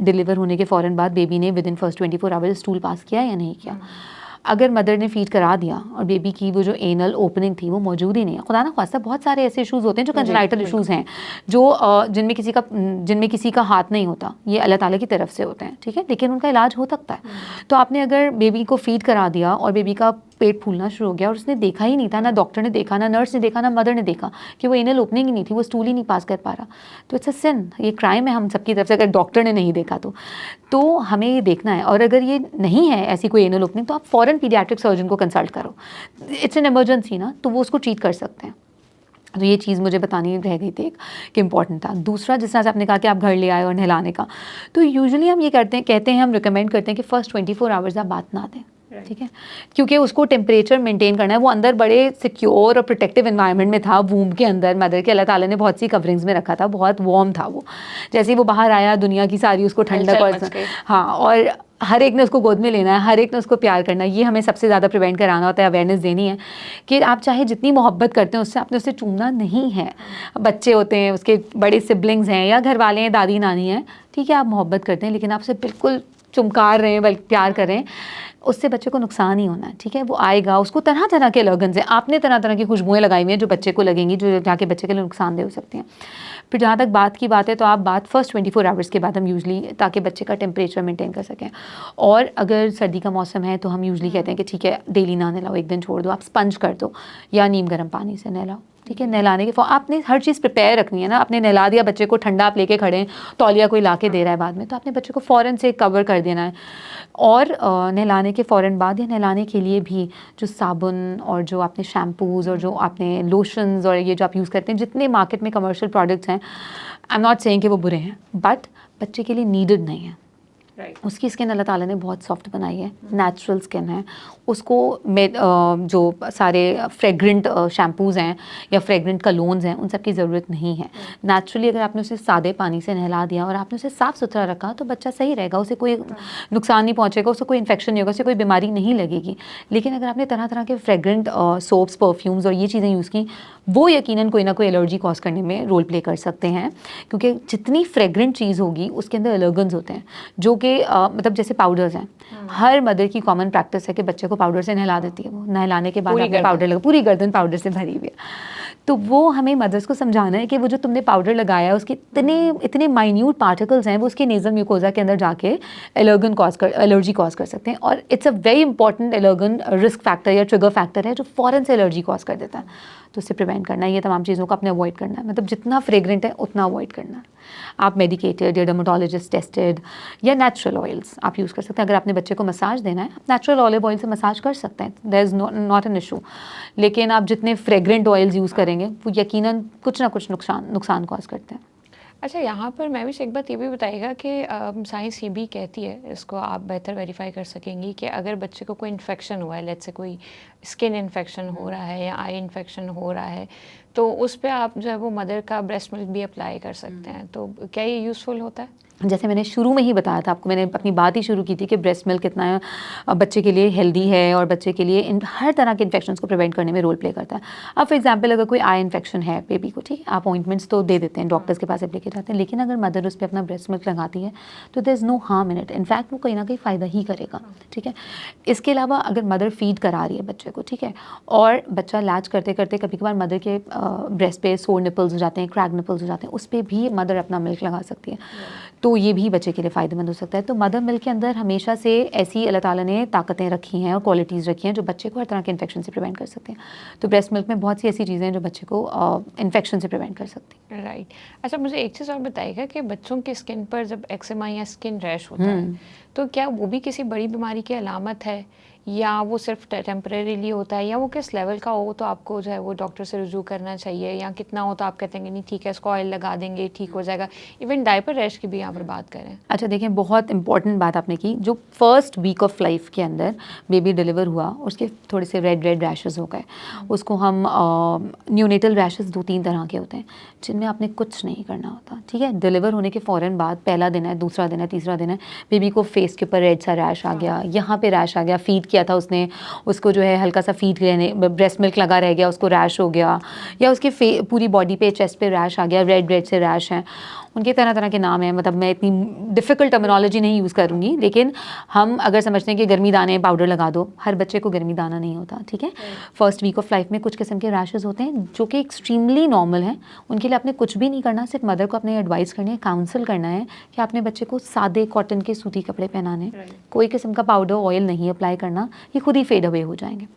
डिलीवर होने के फ़ौरन बाद बेबी ने with in first 24 hours stool pass किया या नहीं किया। अगर मदर ने फीड करा दिया और बेबी की वो जो एनल ओपनिंग थी वो मौजूद ही नहीं है, खुदा ना ख्वास्ता बहुत सारे ऐसे इशूज़ होते हैं जो कंजेनाइटल इशूज़ हैं, जो जिनमें किसी का हाथ नहीं होता, ये अल्लाह ताला की तरफ से होते हैं, ठीक है, लेकिन उनका इलाज हो सकता है। तो आपने अगर बेबी को फीड करा दिया और बेबी का पेट फूलना शुरू हो गया और उसने देखा ही नहीं था, ना डॉक्टर ने देखा, ना नर्स ने देखा, ना मदर ने देखा कि वो एनल ओपनिंग ही नहीं थी, वो स्टूल ही नहीं पास कर पा रहा, तो इट्स अ सिन, ये क्राइम है हम सबकी तरफ से अगर डॉक्टर ने नहीं देखा तो हमें ये देखना है। और अगर ये नहीं है ऐसी कोई एनल ओपनिंग तो आप फ़ौरन पीडियाट्रिक सर्जन को कंसल्ट करो, इट्स एन इमरजेंसी ना, तो वो उसको ट्रीट कर सकते हैं। तो ये चीज़ मुझे बतानी रह गई थी एक कि इम्पॉर्टेंट था। दूसरा, जिस तरह से आपने कहा कि आप घर ले आए और नहलाने का, तो यूजुअली हम ये कहते हैं हम रिकमेंड करते हैं कि फ़र्स्ट 24 आवर्स आप बात ना दें, ठीक है, क्योंकि उसको टेम्परेचर मेंटेन करना है। वो अंदर बड़े सिक्योर और प्रोटेक्टिव एनवायरनमेंट में था, वूम के अंदर मदर के अल्लाह ताला ने बहुत सी कवरिंग्स में रखा था, बहुत वार्म था वो। जैसे ही वो बाहर आया दुनिया की सारी उसको ठंडक और हाँ, और हर एक ने उसको गोद में लेना है, हर एक ने उसको प्यार करना है। ये हमें सबसे ज़्यादा प्रिवेंट कराना होता है, अवेयरनेस देनी है कि आप चाहे जितनी मोहब्बत करते हैं उससे आपने उसे चूमना नहीं है। बच्चे होते हैं, उसके बड़े सिबलिंग्स हैं या घर वाले हैं, दादी नानी हैं, ठीक है, आप मोहब्बत करते हैं लेकिन आप उसे बिल्कुल चुमकार रहे हैं, बल्कि प्यार कर रहे हैं, उससे बच्चे को नुकसान ही होना है, ठीक है। वो आएगा, उसको तरह तरह के लगन से, आपने तरह तरह की खुशबुएं लगाई हुई हैं जो बच्चे को लगेंगी, जो जाके बच्चे के लिए नुकसानदेह हो सकती हैं। फिर जहाँ तक बात की बात है तो आप बात फर्स्ट 24 आवर्स के बाद हम यूजली, ताकि बच्चे का टेम्परेचर मेंटेन कर सकें। और अगर सर्दी का मौसम है तो हम यूजली कहते हैं कि ठीक है डेली ना नहलाओ, एक दिन छोड़ दो, आप स्पंज कर दो या नीम गर्म पानी से नहलाओ, ठीक है। नहलाने के आपने हर चीज़ प्रिपेयर रखनी है ना, आपने नहला दिया बच्चे को, ठंडा आप लेके खड़े हैं, तौलिया कोई ला के दे रहा है बाद में, तो आपने बच्चे को फ़ौरन से कवर कर देना है। और नहलाने के फ़ौरन बाद या नहलाने के लिए भी जो साबुन और जो आपने शैम्पूज़ और जो आपने लोशंस और ये जो आप यूज़ करते हैं, जितने मार्केट में कमर्शियल प्रोडक्ट्स हैं, आई एम नॉट सेइंग कि वो बुरे हैं, बट बच्चे के लिए नीडेड नहीं है। उसकी स्किन अल्लाह ताला ने बहुत सॉफ्ट बनाई है, नेचुरल स्किन है, उसको जो सारे फ्रेग्रेंट शैम्पूज़ हैं या फ्रेग्रेंट कलोन्स हैं उन सब की ज़रूरत नहीं है। नेचुरली अगर आपने उसे सादे पानी से नहला दिया और आपने उसे साफ़ सुथरा रखा तो बच्चा सही रहेगा, उसे कोई नुकसान नहीं पहुँचेगा, उसे कोई इन्फेक्शन नहीं होगा, उसे कोई बीमारी नहीं लगेगी। लेकिन अगर आपने तरह तरह के फ्रेग्रेंट सोप्स, परफ्यूम्स और ये चीज़ें यूज़ की, वो यकीनन कोई ना कोई एलर्जी कॉज करने में रोल प्ले कर सकते हैं, क्योंकि जितनी फ्रेग्रेंट चीज़ होगी उसके अंदर एलर्जेंस होते हैं, जो कि मतलब जैसे पाउडर्स हैं, हर मदर की कॉमन प्रैक्टिस है कि बच्चे को पाउडर से नहला देती है, वो नहलाने के बाद आपने पाउडर लगा, पूरी गर्दन पाउडर से भरी हुई है। तो वो हमें मदर्स को समझाना है कि वो जो तुमने पाउडर लगाया है उसके इतने माइन्यूट पार्टिकल्स हैं, वो उसके नेज़ल म्यूकोजा के अंदर जाके एलर्जी कॉज कर सकते हैं। और it's a very important allergen risk factor या ट्रिगर फैक्टर है जो फ़ौरन से एलर्जी कॉज कर देता है। तो उससे प्रिवेंट करना है, ये तमाम चीज़ों को आपने अवॉइड करना है, मतलब जितना फ्रेग्रेंट है उतना अवॉइड करना है। आप मेडिकेटेड या डर्मेटोलॉजिस्ट टेस्टेड या नेचुरल ऑयल्स आप यूज़ कर सकते हैं। अगर आपने बच्चे को मसाज देना है, आप नेचुरल ऑलिव ऑयल से मसाज कर सकते हैं, there is not an issue. लेकिन आप जितने फ्रेग्रेंट ऑयल्स यूज़ करेंगे वो यकीनन कुछ ना कुछ नुकसान कॉज करते हैं। अच्छा, यहाँ पर मैं भी एक बात ये भी बताइएगा कि साइंस ये भी कहती है, इसको आप बेहतर वेरीफाई कर सकेंगी, कि अगर बच्चे को कोई इन्फेक्शन हुआ है, लेट्स से कोई स्किन इन्फेक्शन हो रहा है या आई इन्फेक्शन हो रहा है, तो उस पे आप जो है वो मदर का ब्रेस्ट मिल्क भी अप्लाई कर सकते हैं, तो क्या ये यूज़फुल होता है? जैसे मैंने शुरू में ही बताया था आपको, मैंने अपनी बात ही शुरू की थी कि ब्रेस्ट मिल्क कितना बच्चे के लिए हेल्दी है और बच्चे के लिए हर तरह के इन्फेक्शंस को प्रिवेंट करने में रोल प्ले करता है। अब फॉर एग्जांपल अगर कोई आई इन्फेक्शन है बेबी को, ठीक है, आप ऑइंटमेंट्स तो दे देते हैं, डॉक्टर्स के पास लेके जाते हैं, लेकिन अगर मदर उस पर अपना ब्रेस्ट मिल्क लगाती है तो there is no harm in it, in fact वो कहीं ना कहीं फ़ायदा ही करेगा, ठीक है। इसके अलावा अगर मदर फीड करा रही है बच्चे को, ठीक है, और बच्चा लैच करते करते कभी कभार मदर के ब्रेस्ट पे सोर निपल्स हो जाते हैं, क्रैक निपल्स हो जाते हैं, उस पर भी मदर अपना मिल्क लगा सकती है, तो ये भी बच्चे के लिए फ़ायदेमंद हो सकता है। तो मदर मिल्क के अंदर हमेशा से ऐसी अल्लाह ताला ने ताकतें रखी हैं और क्वालिटीज़ रखी हैं जो बच्चे को हर तरह के इन्फेक्शन से प्रिवेंट कर सकते हैं। तो ब्रेस्ट मिल्क में बहुत सी ऐसी चीज़ें हैं जो बच्चे को इन्फेक्शन से प्रिवेंट कर सकती हैं। राइट। अच्छा, मुझे एक चीज़ और बताइएगा कि बच्चों की स्किन पर जब एक्सेमा या स्किन रैश होता है, तो क्या वो भी किसी बड़ी बीमारी की अलामत है, या वो सिर्फ टेम्परेरीली होता है, या वो किस लेवल का हो तो आपको जो है वो डॉक्टर से रुजू करना चाहिए, या कितना हो तो आप कहते हैं कि नहीं ठीक है इसको ऑयल लगा देंगे ठीक हो जाएगा? इवन डायपर रैश की भी यहाँ पर बात करें। अच्छा देखिए, बहुत इंपॉर्टेंट बात आपने की। जो फर्स्ट वीक ऑफ लाइफ के अंदर बेबी डिलीवर हुआ, उसके थोड़े से रेड रैशेस हो गए, उसको हम न्यूनेटल रैशेस 2-3 तरह के होते हैं जिनमें आपने कुछ नहीं करना होता, ठीक है। डिलीवर होने के फ़ौरन बाद पहला दिन है, दूसरा दिन है, तीसरा दिन है, बेबी को फेस के ऊपर रेड सा रैश आ गया, यहाँ पे रैश आ गया, फीड किया था उसने, उसको जो है हल्का सा फीड रहने ब्रेस्ट मिल्क लगा रह गया, उसको रैश हो गया, या उसके पूरी बॉडी पे चेस्ट पे रैश आ गया, रेड से रैश हैं। उनके तरह तरह के नाम हैं, मतलब मैं इतनी डिफ़िकल्ट टर्मिनोलॉजी नहीं यूज़ करूँगी, लेकिन हम अगर समझते हैं कि गर्मी दाने पाउडर लगा दो, हर बच्चे को गर्मी दाना नहीं होता, ठीक है। फर्स्ट वीक ऑफ लाइफ में कुछ किस्म के रैशेस होते हैं जो कि एक्सट्रीमली नॉर्मल हैं। उनके लिए आपने कुछ भी नहीं करना, सिर्फ मदर को अपने एडवाइस करनी है, काउंसल करना है कि आपने बच्चे को सादे कॉटन के सूती कपड़े पहनाने, कोई किस्म का पाउडर ऑयल नहीं अप्लाई करना, ये खुद ही फेड अवे हो जाएंगे।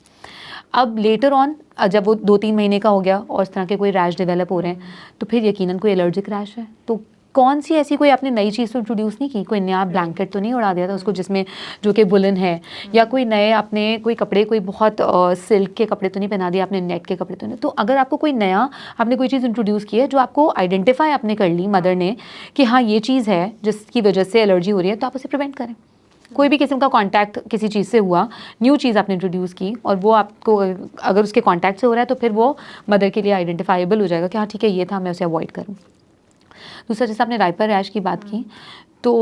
अब लेटर ऑन जब वो 2-3 महीने का हो गया और इस तरह के कोई रैश डेवलप हो रहे हैं, तो फिर यकीनन कोई एलर्जिक रैश है। तो कौन सी ऐसी कोई आपने नई चीज़ तो इंट्रोड्यूस नहीं की, कोई नया ब्लैंकेट तो नहीं उड़ा दिया था उसको जिसमें जो कि वुलन है, या कोई नए आपने कोई कपड़े, कोई बहुत सिल्क के कपड़े तो नहीं पहना दिए आपने, नेट के कपड़े तो नहीं। तो अगर आपको कोई नया आपने कोई चीज़ इंट्रोड्यूस की है जो आपको आइडेंटिफाई आपने कर ली मदर ने कि हाँ ये चीज़ है जिसकी वजह से एलर्जी हो रही है, तो आप उसे प्रिवेंट करें। कोई भी किस्म का कांटेक्ट किसी चीज़ से हुआ, न्यू चीज़ आपने इंट्रोड्यूस की और वो आपको अगर उसके कांटेक्ट से हो रहा है तो फिर वो मदर के लिए आइडेंटिफाइबल हो जाएगा कि हाँ ठीक है ये था, मैं उसे अवॉइड करूँ। दूसरा, जैसे आपने डायपर रैश की बात की, तो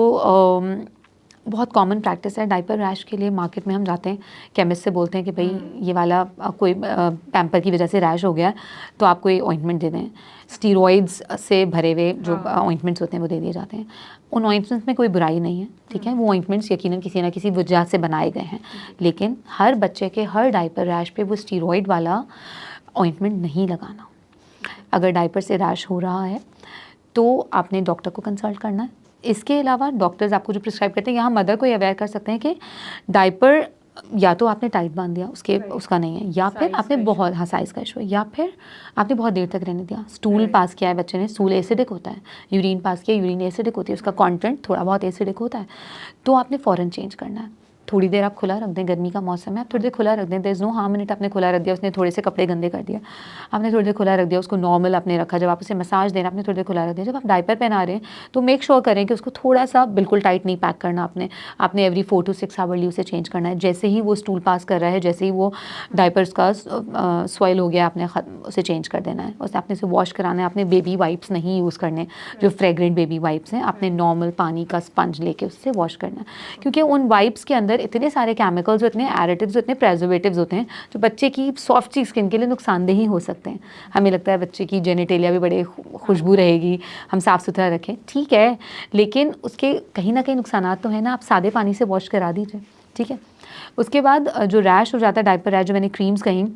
बहुत कॉमन प्रैक्टिस है डायपर रैश के लिए। मार्केट में हम जाते हैं, केमिस्ट से बोलते हैं कि भाई ये वाला कोई पैम्पर की वजह से रैश हो गया तो आप कोई ऑइंटमेंट दे दें। स्टीरॉइड्स से भरे हुए जो ऑइंटमेंट्स होते हैं वो दे दिए जाते हैं। उन ऑइंटमेंट्स में कोई बुराई नहीं है, ठीक है। वो ऑइंटमेंट्स यकीनन किसी ना किसी वजह से बनाए गए हैं, लेकिन हर बच्चे के हर डायपर रैश पे वो स्टीरॉइड वाला ऑइंटमेंट नहीं लगाना। अगर डायपर से रैश हो रहा है तो आपने डॉक्टर को कंसल्ट करना है। इसके अलावा डॉक्टर्स आपको जो प्रिस्क्राइब करते हैं, यहाँ मदर को ये अवेयर कर सकते हैं कि डायपर या तो आपने टाइट बांध दिया उसका नहीं है, या फिर आपने बहुत साइज़ का इशू है, या फिर आपने बहुत देर तक रहने दिया। स्टूल पास किया है बच्चे ने, स्टूल एसिडिक होता है, यूरिन पास किया, यूरिन एसिडिक होती है, उसका कंटेंट थोड़ा बहुत एसिडिक होता है, तो आपने फ़ौरन चेंज करना है। थोड़ी देर आप खुला रख दें, गर्मी का मौसम है, आप थोड़ी देर खुला रख दें, there is no harm in it. आपने खुला रख दिया, उसने थोड़े से कपड़े गंदे कर दिया, आपने थोड़ी देर खुला रख दिया, उसको नॉर्मल आपने रखा, जब आप उसे मसाज देना आपने थोड़ी देर खुला रख दिया। जब आप डायपर पहना रहे हैं तो मेक श्योर करें कि उसको थोड़ा सा बिल्कुल टाइट नहीं पैक करना आपने एवरी 4 to 6 आवर्ली उसे चेंज करना है। जैसे ही वो स्टूल पास कर रहा है, जैसे ही वो डायपर्स का स्वेल हो गया, आपने उसे चेंज कर देना है। उसे आपने उसे वॉश कराना है। आपने बेबी वाइप्स नहीं यूज़ करने, जो फ्रेगरेंट बेबी वाइप्स हैं, आपने नॉर्मल पानी का स्पंज लेके उससे वॉश करना है, क्योंकि उन वाइप्स के अंदर इतने सारे केमिकल्स, इतने एडिटिव्स, इतने प्रेजर्वेटिव्स होते हैं जो बच्चे की सॉफ्ट सी स्किन के लिए नुकसानदेह ही हो सकते हैं। हमें लगता है बच्चे की जेनिटेलिया भी बड़े खुशबू रहेगी, हम साफ़ सुथरा रखें, ठीक है, लेकिन उसके कहीं ना कहीं नुकसानात तो है ना। आप सादे पानी से वॉश करा दीजिए, ठीक है। उसके बाद जो रैश हो जाता है, डायपर रैश, जो मैंने क्रीम्स कहीं,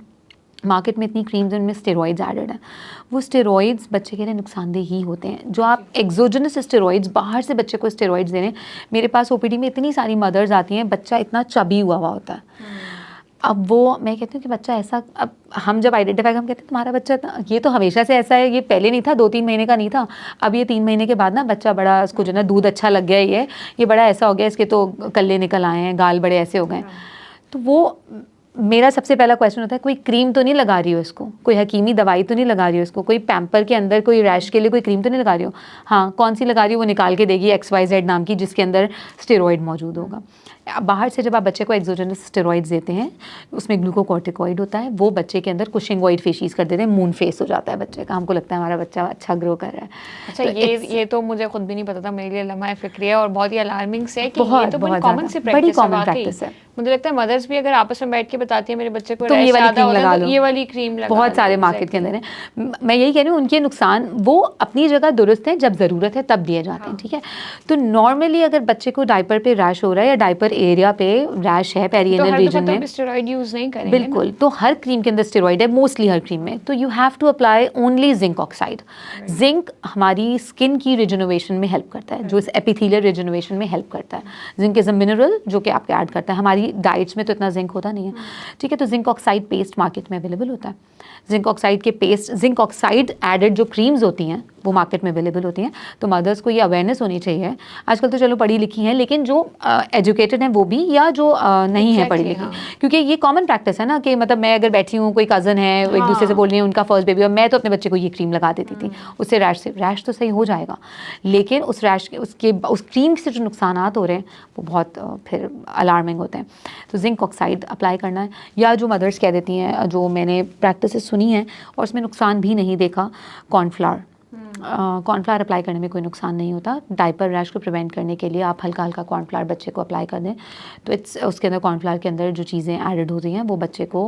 मार्केट में इतनी क्रीम्स हैं उनमें स्टेरॉइड्स एडेड हैं। वो स्टेरॉइड्स बच्चे के लिए नुकसानदेह ही होते हैं। जो आप एक्सोजेनस स्टेरॉइड्स, बाहर से बच्चे को स्टेरॉइड्स दे रहे हैं, मेरे पास ओपीडी में इतनी सारी मदर्स आती हैं, बच्चा इतना चबी हुआ होता है। अब वो मैं कहती हूँ कि बच्चा ऐसा, अब हम जब आइडेंटिफाई, हम कहते हैं तुम्हारा बच्चा ये तो हमेशा से ऐसा है, ये पहले नहीं था, 2-3 महीने का नहीं था, अब ये 3 महीने के बाद ना बच्चा बड़ा, उसको जो ना दूध अच्छा लग गया, ये बड़ा ऐसा हो गया, इसके तो कल्ले निकल आए हैं, गाल बड़े ऐसे हो गए। तो वो मेरा सबसे पहला क्वेश्चन होता है, कोई क्रीम तो नहीं लगा रही हो इसको, कोई हकीमी दवाई तो नहीं लगा रही हो इसको, कोई पैम्पर के अंदर कोई रैश के लिए कोई क्रीम तो नहीं लगा रही हो? हाँ, कौन सी लगा रही हो? वो निकाल के देगी XYZ नाम की, जिसके अंदर स्टेरॉइड मौजूद होगा। बाहर से जब आप बच्चे को एक्सोजेनस स्टेरॉइड्स देते हैं, उसमें ग्लूकोकॉर्टिकॉइड होता है, वो बच्चे के अंदर कुशिंगॉइड फेशिस कर देते हैं, मून फेस हो जाता है बच्चे का, हमको लगता है हमारा बच्चा अच्छा ग्रो कर रहा है। अच्छा, तो ये तो मुझे खुद भी नहीं पता था, मेरे लिए लम्हा फिक्री है और बहुत ही अलार्मिंग से है कि ये तो बड़ी कॉमन सी प्रैक्टिस है। मुझे लगता है मदर्स भी अगर आपस में बैठ के बताती है मेरे बच्चे को, तो ये वाली क्रीम लगा लो, ये वाली क्रीम लगा, बहुत सारे मार्केट के अंदर है। मैं यही कह रही हूँ, उनके नुकसान वो अपनी जगह दुरुस्त है, जब ज़रूरत है तब दिए जाते हैं, ठीक है। तो नॉर्मली अगर बच्चे को डायपर पे रैश हो रहा है या डायपर एरिया पे रैश है, पेरिनेल रीजन में, स्टेरॉइड यूज नहीं करेंगे बिल्कुल, तो हर क्रीम के अंदर स्टेरॉइड है, मोस्टली हर क्रीम में। तो you have to apply only zinc oxide. Zinc हमारी स्किन की रिजनोवेशन में हेल्प करता है, जो इस एपिथेलियल रिजनोवेशन में हेल्प करता है। जिंक इज अ मिनरल जो कि आपके ऐड करता है, हमारी डाइट्स में तो इतना जिंक होता नहीं है, ठीक है। तो जिंक ऑक्साइड पेस्ट मार्केट में अवेलेबल होता है। जिंक ऑक्साइड के पेस्ट, जिंक ऑक्साइड एडेड जो क्रीम्स होती हैं वो मार्केट में अवेलेबल होती हैं। तो मदर्स को ये अवेयरनेस होनी चाहिए। आजकल तो चलो पढ़ी लिखी हैं, लेकिन जो एजुकेटेड हैं वो भी, या जो नहीं है पढ़ी लिखी, क्योंकि ये कॉमन प्रैक्टिस है ना कि मतलब मैं अगर बैठी हूँ, कोई कज़न है, एक दूसरे से बोल रही है उनका फर्स्ट बेबी, और मैं तो अपने बच्चे को ये क्रीम लगा देती थी, उससे रैश तो सही हो जाएगा, लेकिन उस रैश उस क्रीम से जो नुकसानात हो रहे हैं वो बहुत फिर अलार्मिंग होते हैं। तो जिंक ऑक्साइड अप्लाई करना है, या जो मदर्स कह देती हैं, जो मैंने प्रैक्टिसेस सुनी हैं और उसमें नुकसान भी नहीं देखा, कॉर्नफ्लावर। कॉर्नफ्लावर अप्लाई करने में कोई नुकसान नहीं होता। डायपर रैश को प्रिवेंट करने के लिए आप हल्का हल्का कॉर्नफ्लावर बच्चे को अप्लाई कर दें, तो उसके अंदर कॉर्नफ्लावर के अंदर जो चीज़ें एडेड होती हैं वो बच्चे को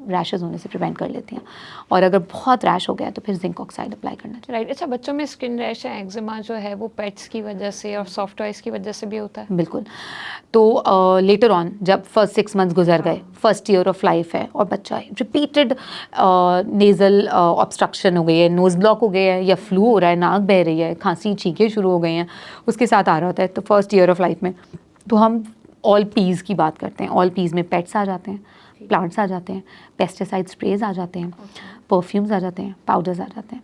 रैशेज़ होने से प्रिवेंट कर लेती हैं। और अगर बहुत रैश हो गया तो फिर जिंक ऑक्साइड अप्लाई करना चाहिए। राइट। अच्छा, बच्चों में स्किन रैश या एक्जिमा जो है वो पेट्स की वजह से और सॉफ्ट टॉयज़ की वजह से भी होता है? बिल्कुल। तो लेटर ऑन जब फर्स्ट 6 मंथ्स गुजर गए, फर्स्ट ईयर ऑफ लाइफ है और बच्चा रिपीटेड नेज़ल ऑब्स्ट्रक्शन हो गई है, नोज़ ब्लॉक हो गया है, या फ्लू हो रहा है, नाक बह रही है, खांसी छींकें शुरू हो गई हैं, उसके साथ आ रहा होता है, तो फर्स्ट ईयर ऑफ लाइफ में तो हम ऑल पीज़ की बात करते हैं। ऑल पीज़ में पेट्स आ जाते हैं, प्लांट्स आ जाते हैं, पेस्टिसाइड स्प्रेज आ जाते हैं, परफ्यूम्स आ जाते हैं, पाउडर्स आ जाते हैं।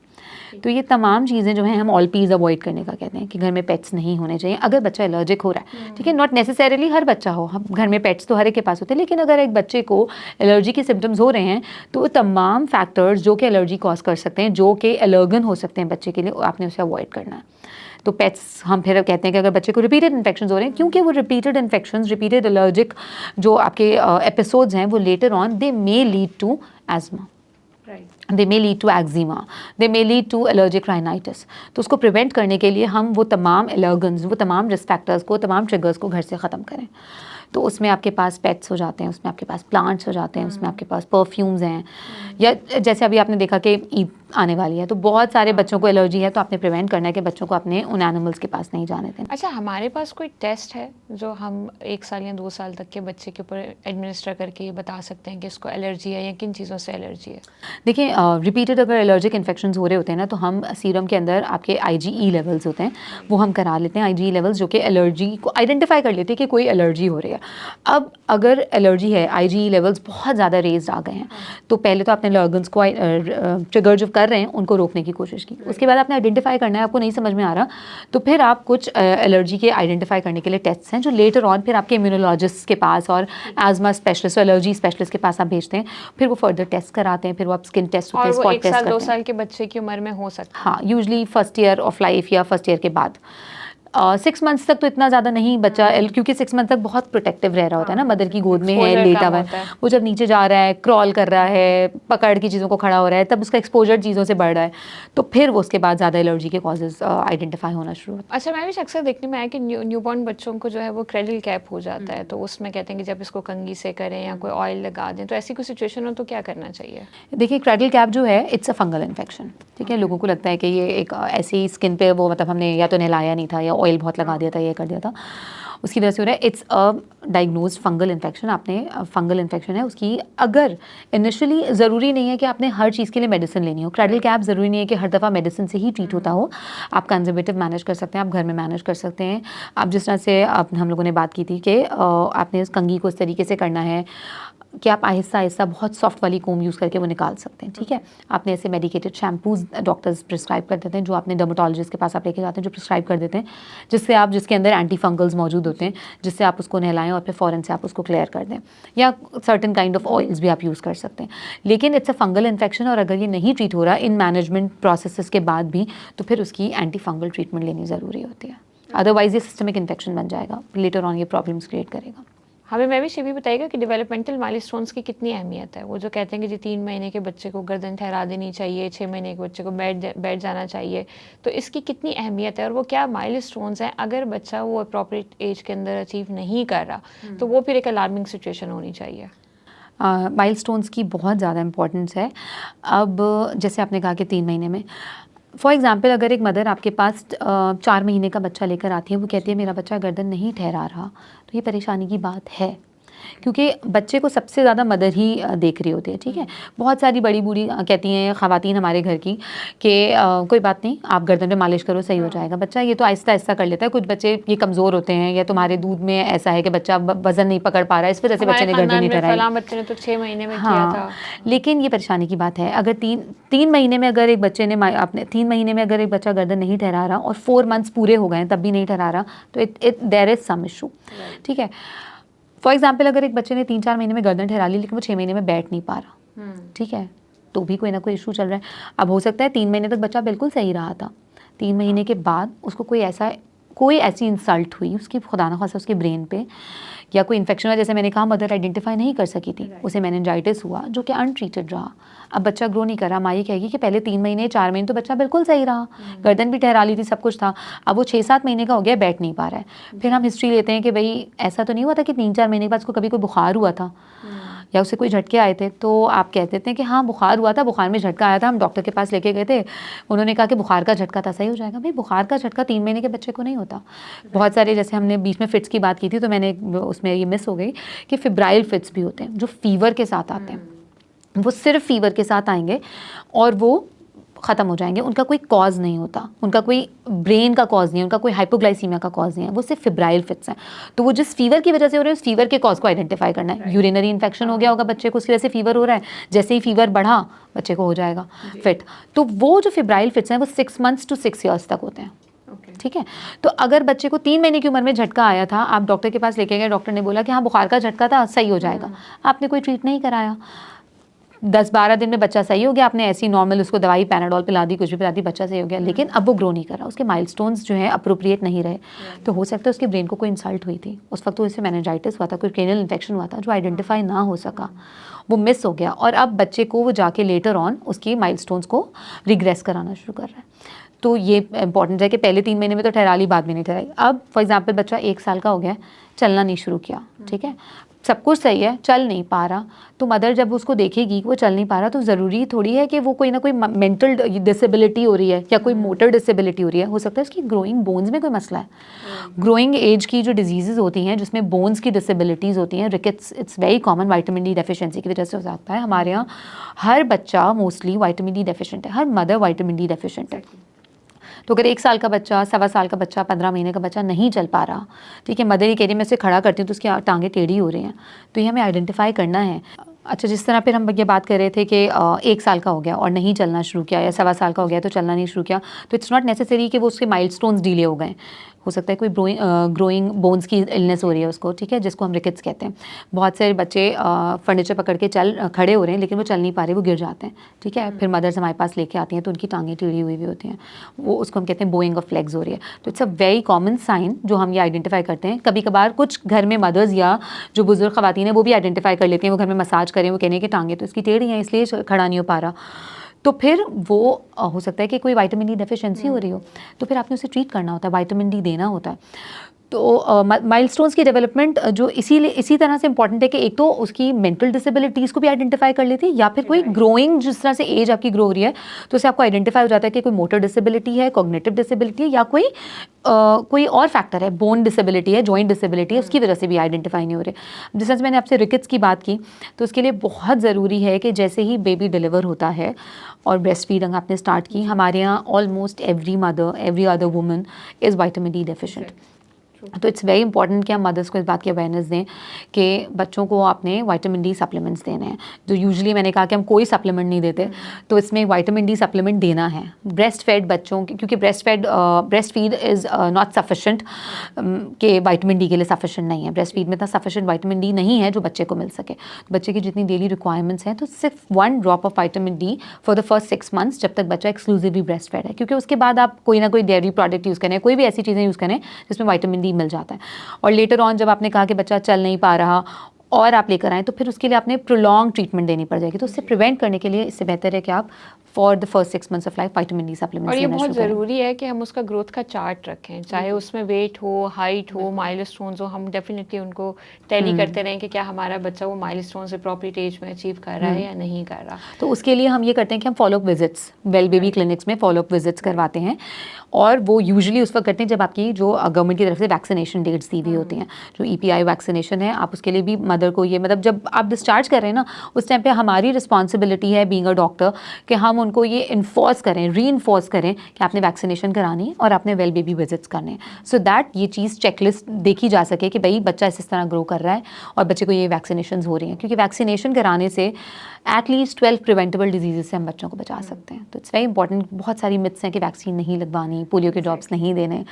तो ये तमाम चीज़ें जो हैं हम ऑल पीज़ अवॉइड करने का कहते हैं कि घर में पेट्स नहीं होने चाहिए अगर बच्चा एलर्जिक हो रहा है। ठीक है, नॉट नेसेसरीली हर बच्चा हो, हम घर में पेट्स तो हर एक के पास होते हैं, लेकिन अगर एक बच्चे को एलर्जी के सिम्टम्स हो रहे हैं तो तमाम फैक्टर्स जो कि एलर्जी कॉज कर सकते हैं, जो कि एलर्गन हो सकते हैं बच्चे के लिए, आपने उसे अवॉइड करना है। तो पेट्स हम फिर कहते हैं कि अगर बच्चे को रिपीटेड इन्फेक्शंस हो रहे हैं, क्योंकि वो रिपीटेड इन्फेक्शंस, रिपीटेड एलर्जिक जो आपके एपिसोड्स हैं वो later on they may lead to asthma, they may lead to eczema, they may lead to allergic rhinitis। तो उसको प्रिवेंट करने के लिए हम वो तमाम एलर्गन्स, वो तमाम रिस्क फैक्टर्स को, तमाम ट्रिगर्स को घर से ख़त्म करें। तो उसमें आपके पास पेट्स हो जाते हैं, उसमें आपके पास प्लांट्स हो जाते हैं, उसमें आपके पास परफ्यूम्स हैं, या जैसे अभी आपने देखा कि ईद आने वाली है तो बहुत सारे बच्चों को एलर्जी है, तो आपने प्रिवेंट करना है कि बच्चों को अपने उन एनिमल्स के पास नहीं जाने दें। अच्छा, हमारे पास कोई टेस्ट है जो हम 1 साल या 2 साल तक के बच्चे के ऊपर एडमिनिस्टर करके ये बता सकते हैं कि इसको एलर्जी है या किन चीज़ों से एलर्जी है? देखिए, रिपीटेड अगर एलर्जिक इन्फेक्शंस हो रहे होते हैं ना, तो हम सीरम के अंदर आपके IgE लेवल्स होते हैं वो हम करा लेते हैं। IgE लेवल्स जो कि एलर्जी को आइडेंटिफाई कर लेते हैं कि कोई एलर्जी हो रही है। अब अगर एलर्जी है, IgE लेवल्स बहुत ज़्यादा रेज्ड आ गए हैं, तो पहले तो आपने एलर्गन्स को ट्रिगर जो कर रहे हैं उनको रोकने की कोशिश की। उसके बाद आपने आइडेंटिफाई करना है, आपको नहीं समझ में आ रहा तो फिर आप कुछ एलर्जी के आइडेंटिफाई करने के लिए टेस्ट्स हैं जो लेटर ऑन फिर आपके इम्यूनोलॉजिस्ट के पास और एज़मा स्पेशलिस्ट, एलर्जी स्पेशलिस्ट के पास आप भेजते हैं। फिर वो फर्दर टेस्ट कराते हैं, फिर वो आप स्किन टेस्ट होते हैं, स्पॉट टेस्ट करते हैं। 1 साल 2 साल के बच्चे की उम्र में हो सकता है? हाँ, usually first year of life या फर्स्ट ईयर के बाद। 6 मंथ्स तक तो इतना ज़्यादा नहीं बच्चा, क्योंकि 6 मंथ तक बहुत प्रोटेक्टिव रह रहा होता है ना, मदर की गोद में है, लेटा हुआ है, वो जब नीचे जा रहा है, क्रॉल कर रहा है, पकड़ की चीज़ों को खड़ा हो रहा है, तब उसका एक्सपोजर चीज़ों से बढ़ रहा है, तो फिर वो उसके बाद ज़्यादा एलर्जी के कॉजेज़ आइडेंटिफाई होना शुरू होता है। अच्छा, मैं भी अक्सर देखने में आया कि न्यूबॉर्न बच्चों को जो है वो क्रेडल कैप हो जाता है, तो उसमें कहते हैं कि जब इसको कंघी से करें या कोई ऑयल लगा दें, तो ऐसी कोई सिचुएशन हो तो क्या करना चाहिए? देखिए, क्रेडल कैप जो है इट्स अ फंगल इन्फेक्शन। ठीक है, लोगों को लगता है कि ये एक ऐसी स्किन पे वो मतलब हमने या तो नहलाया नहीं था या ऑयल बहुत लगा दिया था, ये कर दिया था, उसकी वजह से हो रहा है। It's a diagnosed fungal infection. आपने फंगल इन्फेक्शन है उसकी, अगर इनिशियली ज़रूरी नहीं है कि आपने हर चीज़ के लिए मेडिसिन लेनी हो। क्रेडल कैप ज़रूरी नहीं है कि हर दफ़ा मेडिसिन से ही ट्रीट होता हो। आप कंजर्वेटिव मैनेज कर सकते हैं, आप घर में मैनेज कर सकते हैं। आप जिस तरह से हम लोगों ने बात की थी कि आपने इस कंघी को इस तरीके से करना है कि आप आहिस्ता आहिस्ता बहुत सॉफ्ट वाली कोम यूज़ करके वो निकाल सकते हैं। ठीक है, आपने ऐसे मेडिकेटेड शैम्पूज़ डॉक्टर्स प्रिस्क्राइब कर देते हैं, जो आपने डर्मेटोलॉजिस्ट के पास आप लेके जाते हैं, जो प्रिस्क्राइब कर देते हैं, जिसके अंदर एंटी फंगल्स मौजूद होते हैं, जिससे आप उसको नहलाएं और फिर फ़ौरन से आप उसको क्लियर कर दें। या सर्टन काइंड ऑफ ऑयल्स भी आप यूज़ कर सकते हैं। लेकिन इट्स अ फंगल इन्फेक्शन, और अगर ये नहीं ट्रीट हो रहा इन मैनेजमेंट प्रोसेस के बाद भी, तो फिर उसकी एंटी फंगल ट्रीटमेंट लेनी ज़रूरी होती है। अदरवाइज़ ये सिस्टमिक इन्फेक्शन बन जाएगा, लेटर ऑन ये प्रॉब्लम्स क्रिएट करेगा। हमें मैं भी ये भी बताइएगा कि डेवलपमेंटल माइलस्टोन्स की कितनी अहमियत है? वो जो कहते हैं कि जी 3 महीने के बच्चे को गर्दन ठहरा देनी चाहिए, 6 महीने के बच्चे को बैठ जाना चाहिए, तो इसकी कितनी अहमियत है और वो क्या माइलस्टोन्स हैं? अगर बच्चा वो अप्रोप्रिएट एज के अंदर अचीव नहीं कर रहा तो वो फिर एक अलार्मिंग सिचुएशन होनी चाहिए। माइलस्टोन्स की बहुत ज़्यादा इंपॉर्टेंस है। अब जैसे आपने कहा कि 3 महीने में, फॉर एग्ज़ाम्पल अगर एक मदर आपके पास 4 महीने का बच्चा लेकर आती है, वो कहती है मेरा बच्चा गर्दन नहीं ठहरा रहा, तो ये परेशानी की बात है। क्योंकि बच्चे को सबसे ज़्यादा मदर ही देख रही होती है, ठीक है। बहुत सारी बड़ी बूढ़ी कहती हैं ख़वातीन हमारे घर की कि कोई बात नहीं, आप गर्दन पे मालिश करो, सही हो जाएगा बच्चा। ये तो आहिस्ता आहिस्ता कर लेता है। कुछ बच्चे ये कमज़ोर होते हैं या तुम्हारे दूध में ऐसा है कि बच्चा वज़न नहीं पकड़ पा रहा है, इस वजह से बच्चे ने गर्दन नहीं ठहराई। फलां बच्चे ने तो 6 महीने में किया हाँ, था। लेकिन ये परेशानी की बात है। अगर तीन महीने में अगर एक बच्चे ने आपने 3 महीने में अगर एक बच्चा गर्दन नहीं ठहरा रहा और 4 मंथ्स पूरे हो गए तब भी नहीं ठहरा रहा, तो देयर इज़ सम इशू, ठीक है। फॉर एग्जाम्पल अगर एक बच्चे ने 3-4 महीने में गर्दन ठहरा ली लेकिन वो 6 महीने में बैठ नहीं पा रहा, ठीक है, तो भी कोई ना कोई इशू चल रहा है। अब हो सकता है 3 महीने तक बच्चा बिल्कुल सही रहा था, 3 महीने के बाद उसको कोई ऐसी इंसल्ट हुई उसकी, खुदा ना खास्ता उसके ब्रेन पे, या कोई इन्फेक्शन हुआ, जैसे मैंने कहा मदर आइडेंटिफाई नहीं कर सकी थी, उसे मेनिंजाइटिस हुआ जो कि अनट्रीटेड रहा। अब बच्चा ग्रो नहीं कर रहा, माँ ये कहेगी कि पहले 3 महीने 4 महीने तो बच्चा बिल्कुल सही रहा, गर्दन भी ठहरा ली थी, सब कुछ था। अब वो 6-7 महीने का हो गया, बैठ नहीं पा रहा है। फिर हम हिस्ट्री लेते हैं कि भाई ऐसा तो नहीं हुआ था कि 3-4 महीने के बाद उसको कभी कोई बुखार हुआ था या उसे कोई झटके आए थे, तो आप कह देते हैं कि हाँ बुखार हुआ था, बुखार में झटका आया था, हम डॉक्टर के पास लेके गए थे, उन्होंने कहा कि बुखार का झटका था, सही हो जाएगा। भाई बुखार का झटका 3 महीने के बच्चे को नहीं होता। बहुत सारे, जैसे हमने बीच में फिट्स की बात की थी तो मैंने उसमें ये मिस हो गई कि फिब्राइल फिट्स भी होते हैं जो फीवर के साथ आते हैं। वो सिर्फ फीवर के साथ आएंगे और वो ख़त्म हो जाएंगे, उनका कोई कॉज नहीं होता, उनका कोई ब्रेन का कॉज नहीं है, उनका कोई हाइपोग्लाइसीमिया का कॉज नहीं है, वो सिर्फ फिब्राइल फिट्स हैं। तो वो जिस फीवर की वजह से हो रहे हैं उस फीवर के कॉज को आइडेंटिफाई करना है। यूरिनरी इन्फेक्शन हो गया होगा बच्चे को, उसकी वजह से फीवर हो रहा है, जैसे ही फीवर बढ़ा बच्चे को हो जाएगा फिट। तो वो जो फिब्राइल फिट्स हैं वो 6 मंथ्स टू 6 ईयर्स तक होते हैं, ठीक है। तो अगर बच्चे को 3 महीने की उम्र में झटका आया था, आप डॉक्टर के पास लेके गए, डॉक्टर ने बोला कि हाँ बुखार का झटका था, सही हो जाएगा, आपने कोई ट्रीट नहीं कराया, 10-12 दिन में बच्चा सही हो गया, आपने ऐसी नॉर्मल उसको दवाई पैनाडोल पिला दी, कुछ भी पिला दी, बच्चा सही हो गया, लेकिन अब वो ग्रो नहीं कर रहा, उसके माइलस्टोन्स जो हैं अप्रोप्रिएट नहीं रहे, तो हो सकता है उसके ब्रेन को कोई इंसल्ट हुई थी, उस वक्त उसे मेनिंजाइटिस हुआ था, कोई क्रेनियल इन्फेक्शन हुआ था जो आइडेंटिफाई ना हो सका, वो मिस हो गया, और अब बच्चे को वो जाके लेटर ऑन उसकी माइलस्टोन्स को रिग्रेस कराना शुरू कर रहा है। तो ये इंपॉर्टेंट है कि पहले 3 महीने में तो ठहरा ली, बाद में नहीं ठहराई। अब फॉर एग्जांपल बच्चा 1 साल का हो गया, चलना नहीं शुरू किया, ठीक है, सब कुछ सही है, चल नहीं पा रहा, तो मदर जब उसको देखेगी वो चल नहीं पा रहा, तो ज़रूरी थोड़ी है कि वो कोई ना कोई मेंटल डिसेबिलिटी हो रही है या कोई मोटर डिसेबिलिटी हो रही है। हो सकता है उसकी ग्रोइंग बोन्स में कोई मसला है। ग्रोइंग एज की जो डिजीज़ होती हैं जिसमें बोन्स की डिसेबिलिटीज़ होती हैं, rickets, it's very common, vitamin D deficiency की वजह से हो सकता है। हमारे यहाँ हर बच्चा मोस्टली विटामिन डी डेफिशिएंट है, her mother vitamin D deficient है। तो अगर 1 साल का बच्चा, 1.25 साल का बच्चा, 15 महीने का बच्चा नहीं चल पा रहा, ठीक है, मदर ये कह रही है मैं इसे खड़ा करती हूँ तो उसकी टांगें टेढ़ी हो रही हैं, तो ये हमें आइडेंटिफाई करना है। अच्छा, जिस तरह फिर हम ये बात कर रहे थे कि 1 साल का हो गया और नहीं चलना शुरू किया, या 1.25 साल का हो गया तो चलना नहीं शुरू किया, तो इट्स नॉट नेसेसरी कि वो उसके माइलस्टोन्स डिले हो गए। हो सकता है कोई ग्रोइंग बोन्स की इलनेस हो रही है उसको, ठीक है, जिसको हम रिकेट्स कहते हैं। बहुत सारे बच्चे फर्नीचर पकड़ के खड़े हो रहे हैं लेकिन वो चल नहीं पा रहे, वो गिर जाते हैं, ठीक है, फिर मदर्स हमारे पास लेके आती हैं तो उनकी टांगें टेढ़ी हुई होती हैं, वो उसको हम कहते हैं बोइंग ऑफ लेग्स हो रही है। तो it's a very common sign जो हम ये आइडेंटिफाई करते हैं। कभी कभार कुछ घर में मदर्स या जो बुजुर्ग ख़वातीन हैं वो भी आइडेंटिफाई कर लेती हैं, वो घर में मसाज करें, वो कहने की टांगें तो इसकी टेढ़ी हैं इसलिए खड़ा नहीं हो पा रहा, तो फिर वो हो सकता है कि कोई विटामिन डी डेफिशिएंसी हो रही हो, तो फिर आपने उसे ट्रीट करना होता है, विटामिन डी देना होता है। तो माइलस्टोन्स की डेवलपमेंट जो इसी तरह से इंपॉर्टेंट है कि एक तो उसकी मेंटल डिसेबिलिटीज़ को भी आइडेंटिफाई कर लेती है, या फिर कोई ग्रोइंग, जिस तरह से एज आपकी ग्रो हो रही है तो उससे आपको आइडेंटिफाई हो जाता है कि कोई मोटर डिसेबिलिटी है, कॉग्निटिव डिसेबिलिटी है, या कोई और फैक्टर है, बोन डिसेबिलिटी है, जॉइंट डिसेबिलिटी है, उसकी वजह से भी आइडेंटिफाई नहीं हो रहे। जिस तरह से मैंने आपसे रिकेट्स की बात की, तो उसके लिए बहुत ज़रूरी है कि जैसे ही बेबी डिलीवर होता है और ब्रेस्ट फीडिंग आपने स्टार्ट की, हमारे यहाँ almost every mother, every other woman is vitamin D deficient. तो इट्स वेरी इंपॉर्टेंट कि हम मदर्स को इस बात की अवेयरनेस दें कि बच्चों को आपने विटामिन डी सप्लीमेंट्स देने हैं। जो यूजुअली मैंने कहा कि हम कोई सप्लीमेंट नहीं देते, तो इसमें विटामिन डी सप्लीमेंट देना है ब्रेस्ट फेड बच्चों के, क्योंकि breast feed is not sufficient कि विटामिन डी के लिए सफिशेंट नहीं है। ब्रेस्ट फीड में इतना सफिशेंट विटामिन डी नहीं है जो बच्चे को मिल सके। तो बच्चे की जितनी डेली रिक्वायरमेंट्स हैं, तो सिर्फ 1 drop of vitamin D for the first 6 months, जब तक बच्चा एक्सक्लूसिवली ब्रेस्ट फेड है, क्योंकि उसके बाद आप कोई ना कोई डेयरी प्रोडक्ट यूज़ करें, कोई भी ऐसी चीज़ें यूज़ करें जिसमें विटामिन डी मिल जाता है। और लेटर ऑन जब आपने कहा कि बच्चा चल नहीं पा रहा और आप लेकर आए, तो फिर उसके लिए आपने प्रोलॉन्ग ट्रीटमेंट देनी पड़ जाएगी। तो उससे प्रिवेंट करने के लिए इससे बेहतर है कि आप for the first 6 months of life vitamin D supplements और ये लेना बहुत शुरू करें। ज़रूरी है कि हम उसका ग्रोथ का चार्ट रखें, चाहे उसमें वेट हो, हाइट हो, माइलस्टोन्स हो, हम डेफिनेटली उनको टैली करते रहें कि क्या हमारा बच्चा वो माइलस्टोन्स अप्रोप्रिएट एज में अचीव कर रहा है या नहीं कर रहा। तो उसके लिए हम ये करते हैं कि हम follow up visits, well baby clinics में फॉलोअप विजिट्स करवाते हैं, और वो यूजुअली उस वक्त करते हैं जब आपकी जो गवर्नमेंट की तरफ से वैक्सीनेशन डेट्स दी हुई होती हैं। जो EPI वैक्सीनेशन है, आप उसके लिए भी मदर को ये, मतलब जब आप डिस्चार्ज कर रहे हैं ना उस टाइम पे हमारी रिस्पॉन्सिबिलिटी है बीइंग अ डॉक्टर कि हम उनको ये इन्फोर्स करें, री इन्फोर्स करें कि आपने वैक्सीनेशन करानी है और आपने वेल बेबी विजिट्स करने हैं, सो दैट ये चीज़ चेकलिस्ट देखी जा सके कि भाई बच्चा इस तरह ग्रो कर रहा है और बच्चे को ये वैक्सीनेशन हो रही हैं, क्योंकि वैक्सीनेशन कराने से एटलीस्ट 12 प्रिवेंटेबल डिजीज़ से हम बच्चों को बचा सकते हैं। तो इट्स वेरी इंपॉर्टेंट। बहुत सारी मिथ्स हैं कि वैक्सीन नहीं लगवानी, पोलियो के ड्रॉप्स नहीं देने,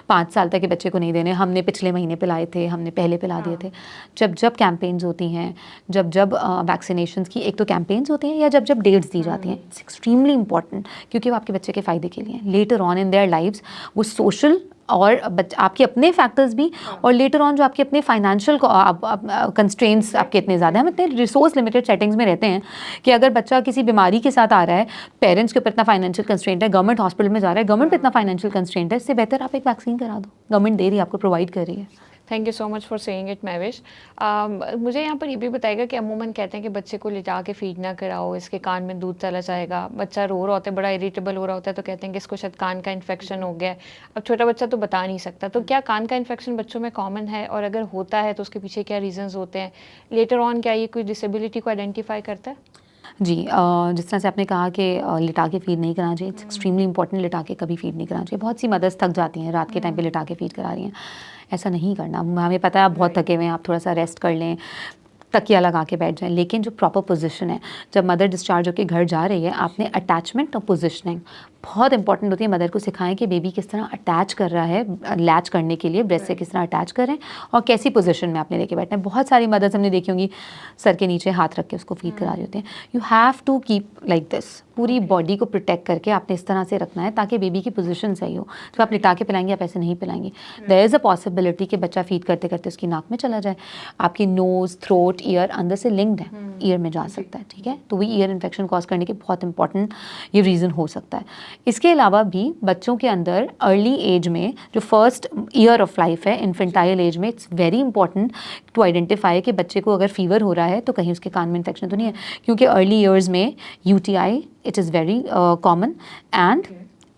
5 साल तक के बच्चे को नहीं देने, हमने पिछले महीने पिलाए थे, हमने पहले पिला दिए थे। जब जब कैंपेन्स होती हैं, जब जब वैक्सीनेशन की एक तो कैंपेन्स होती हैं या जब जब डेट्स दी जाती हैं, इट्स एक्सट्रीमली इंपॉर्टेंट, क्योंकि वो आपके बच्चे के फ़ायदे के लिए later on in their lives वो सोशल और आपके अपने फैक्टर्स भी और लेटर ऑन जो आपके अपने फाइनेंशियल कंस्ट्रेंट्स आपके इतने ज़्यादा हैं, हम इतने रिसोर्स लिमिटेड सेटिंग्स में रहते हैं कि अगर बच्चा किसी बीमारी के साथ आ रहा है, पेरेंट्स के ऊपर इतना फाइनेंशियल कंस्ट्रेंट है, गवर्नमेंट हॉस्पिटल में जा रहा है, गवर्नमेंट पे इतना फाइनेंशियल कंस्ट्रेंट है, इससे बेहतर आप एक वैक्सीन करा दो, गवर्नमेंट दे रही है, आपको प्रोवाइड कर रही है। Thank you so much for saying it Mahvish. मुझे यहाँ पर ये भी बताएगा कि अमूमन कहते हैं कि बच्चे को लिटा के फीड ना कराओ, इसके कान में दूध चला जाएगा, बच्चा रो रहा होता है, बड़ा इरिटेबल हो रहा होता है, तो कहते हैं कि इसको शायद कान का इन्फेक्शन हो गया है। अब छोटा बच्चा तो बता नहीं सकता, तो क्या कान का इन्फेक्शन बच्चों में कॉमन है, और अगर होता है तो उसके पीछे क्या रीजंस होते हैं? लेटर ऑन क्या ये कोई डिसेबिलिटी को आइडेंटिफाई करता है? जी, जिस तरह से आपने कहा कि लिटा के फीड नहीं कराना चाहिए, इट्स एक्सट्रीमली इंपॉर्टेंट। लिटा के कभी फीड नहीं कराना चाहिए। बहुत सी मदर्स थक जाती हैं, रात के टाइम पे लिटा के फीड करा रही हैं, ऐसा नहीं करना। हमें पता है आप बहुत थके हुए हैं, आप थोड़ा सा रेस्ट कर लें, तकिया लगा के बैठ जाएं, लेकिन जो प्रॉपर पोजीशन है, जब मदर डिस्चार्ज होकर घर जा रही है, आपने अटैचमेंट और पोजीशनिंग बहुत इंपॉर्टेंट होती है। मदर को सिखाएं कि बेबी किस तरह अटैच कर रहा है, लैच करने के लिए ब्रेस्ट से किस तरह अटैच करें और कैसी पोजीशन में आपने लेके बैठना है। बहुत सारी मदर्स हमने देखी होंगी सर के नीचे हाथ रख के उसको फीड करा रही होती हैं। You have to keep like this, पूरी बॉडी को प्रोटेक्ट करके आपने इस तरह से रखना है ताकि बेबी की पोजीशन सही हो। जब आप लिटा के पिलाएंगे आप ऐसे नहीं पिलाएंगे, देयर इज़ अ पॉसिबिलिटी कि बच्चा फीड करते करते उसकी नाक में चला जाए। आपकी नोज़, थ्रोट, ईयर अंदर से लिंक्ड है, ईयर में जा सकता है, ठीक है। तो वही ईयर इन्फेक्शन कॉज करने के बहुत इंपॉर्टेंट ये रीज़न हो सकता है। इसके अलावा भी बच्चों के अंदर अर्ली एज में जो फर्स्ट ईयर ऑफ लाइफ है, इन्फेंटाइल एज में, it's very important to identify कि बच्चे को अगर फीवर हो रहा है तो कहीं उसके कान में इन्फेक्शन तो नहीं है, क्योंकि अर्ली ईयर्स में UTI it is very common and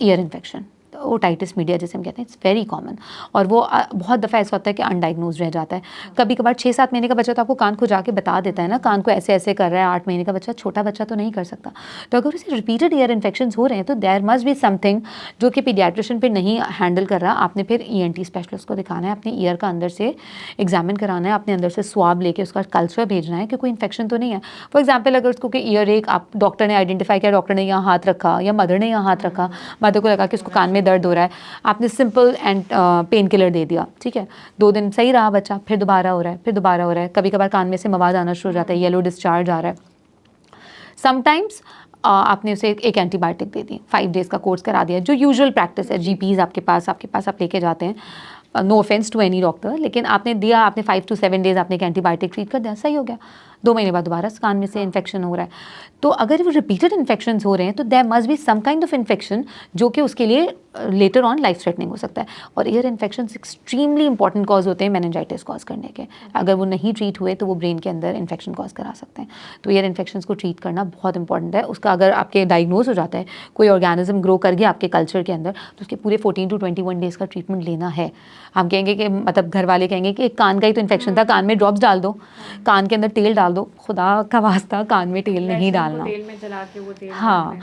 ear infection, otitis media जैसे हम कहते हैं, इट्स वेरी कॉमन। और वो बहुत दफ़ा ऐसा होता है कि अनडाइग्नोज रह जाता है। कभी कभार 6-7 महीने का बच्चा तो आपको कान को जाके बता देता है ना, कान को ऐसे ऐसे कर रहा है। 8 महीने का बच्चा, छोटा बच्चा तो नहीं कर सकता। तो अगर उसे रिपीटेड ईयर इन्फेक्शन हो रहे हैं तो देयर मस्ट बी समथिंग जो कि पीडियाट्रिशियन पे नहीं हैंडल कर रहा। आपने फिर ENT स्पेशलिस्ट को दिखाना है, अपने ईयर का अंदर से एग्जामिन कराना है, अपने अंदर से स्वाब लेके उसका कल्चर भेजना है कि कोई इन्फेक्शन तो नहीं है। फॉर एग्जाम्पल अगर उसको ईयर एक आप डॉक्टर ने आइडेंटिफाई किया, डॉक्टर ने यहाँ हाथ रखा या मदर ने यहाँ हाथ रखा, मदर को लगा कि उसको कान में दर्द हो रहा है, आपने सिंपल एंड पेन किलर दे दिया, ठीक है, 2 दिन सही रहा बच्चा, फिर दोबारा हो रहा है, फिर दोबारा हो रहा है, कभी कभार कान में से मवाद आना शुरू हो जाता है, येलो डिस्चार्ज आ रहा है, समटाइम्स आपने उसे एक एंटीबायोटिक दे दी, 5 डेज़ का कोर्स करा दिया, जो यूजुअल प्रैक्टिस है। GPs आपके पास आप लेके जाते हैं, no offence to any doctor, लेकिन आपने दिया, आपने 5 to 7 डेज़ आपने एक एंटीबायोटिक ट्रीट कर दिया, सही हो गया, 2 महीने बाद दोबारा कान में से इन्फेक्शन हो रहा है। तो अगर वो रिपीटेड इन्फेक्शन हो रहे हैं तो there must be some kind of infection जो कि उसके लिए लेटर ऑन लाइफ थ्रेटनिंग हो सकता है। और ear infection extremely important cause होते हैं मेनिंजाइटिस कॉज करने के। अगर वो नहीं ट्रीट हुए तो वो ब्रेन के अंदर इन्फेक्शन कॉज करा सकते हैं। तो ईयर इन्फेक्शन को ट्रीट करना बहुत इंपॉर्टेंट है। उसका अगर आपके डायग्नोज हो जाता है, कोई ऑर्गेनिज्म ग्रो कर गया आपके कल्चर के अंदर, तो उसके पूरे 14 to 21 डेज़ का ट्रीटमेंट लेना है। हम कहेंगे कि मतलब घर वाले कहेंगे कि एक कान का ही तो इन्फेक्शन था, कान में ड्रॉप्स डाल दो, कान के अंदर तेल डाल दो, खुदा का वास्ता कान में तेल नहीं डालना। तेल में जला के वो तेल हाँ,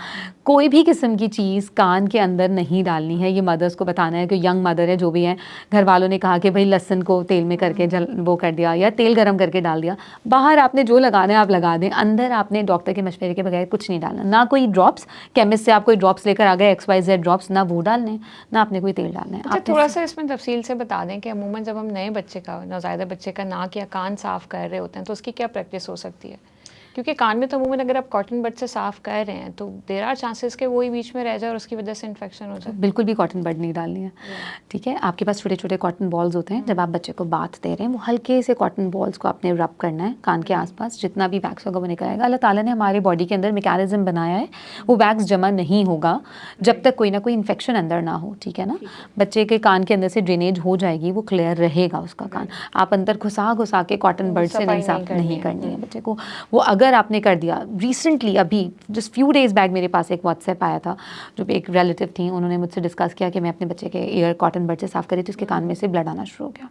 कोई भी किस्म की चीज़ कान के अंदर नहीं डालनी है। ये मदर्स को बताना है कि यंग मदर है जो भी है, घर वालों ने कहा कि भाई लहसुन को तेल में करके वो कर दिया या तेल गरम करके डाल दिया, बाहर आपने जो लगाना है आप लगा दें, अंदर आपने डॉक्टर के मशवरे के बगैर कुछ नहीं डालना। ना कोई ड्रॉप्स, केमिस्ट से आप कोई ड्रॉप्स लेकर आ गए XYZ ड्रॉप्स, ना वो डालने, ना आपने कोई तेल डालना है। अच्छा, थोड़ा सा इसमें तफसील से बता दें कि अमूमन जब हम नए बच्चे का, नौज़ायदा बच्चे का नाक या कान साफ़ कर रहे होते हैं तो उसकी क्या प्रैक्टिस हो सकती है? क्योंकि कान में तो अमूमन अगर आप कॉटन बड से साफ़ कर रहे हैं तो देयर आर चांसेस कि वही बीच में रह जाए और उसकी वजह से इन्फेक्शन हो जाए। बिल्कुल भी कॉटन बड नहीं डालनी है, ठीक है। आपके पास छोटे छोटे कॉटन बॉल्स होते हैं, जब आप बच्चे को बाथ दे रहे हैं वो हल्के से कॉटन बॉल्स को आपने रब करना है कान के आसपास, जितना भी वैक्स होगा वो निकल आएगा। अल्लाह ताला ने हमारे बॉडी के अंदर मैकेनिज्म बनाया है, वो वैक्स जमा नहीं होगा जब तक कोई ना कोई इन्फेक्शन अंदर ना हो, ठीक है ना। बच्चे के कान के अंदर से ड्रेनेज हो जाएगी, वो क्लियर रहेगा उसका कान। आप अंदर घुसा के कॉटन बड से नहीं साफ नहीं करनी है बच्चे को। वो अगर आपने कर दिया, रिसेंटली अभी जस्ट फ्यू डेज बैक मेरे पास एक व्हाट्सएप आया था, जो एक रिलेटिव थी, उन्होंने मुझसे डिस्कस किया कि मैं अपने बच्चे के ईयर कॉटन बड से साफ़ करी तो उसके कान में से ब्लड आना शुरू हो गया।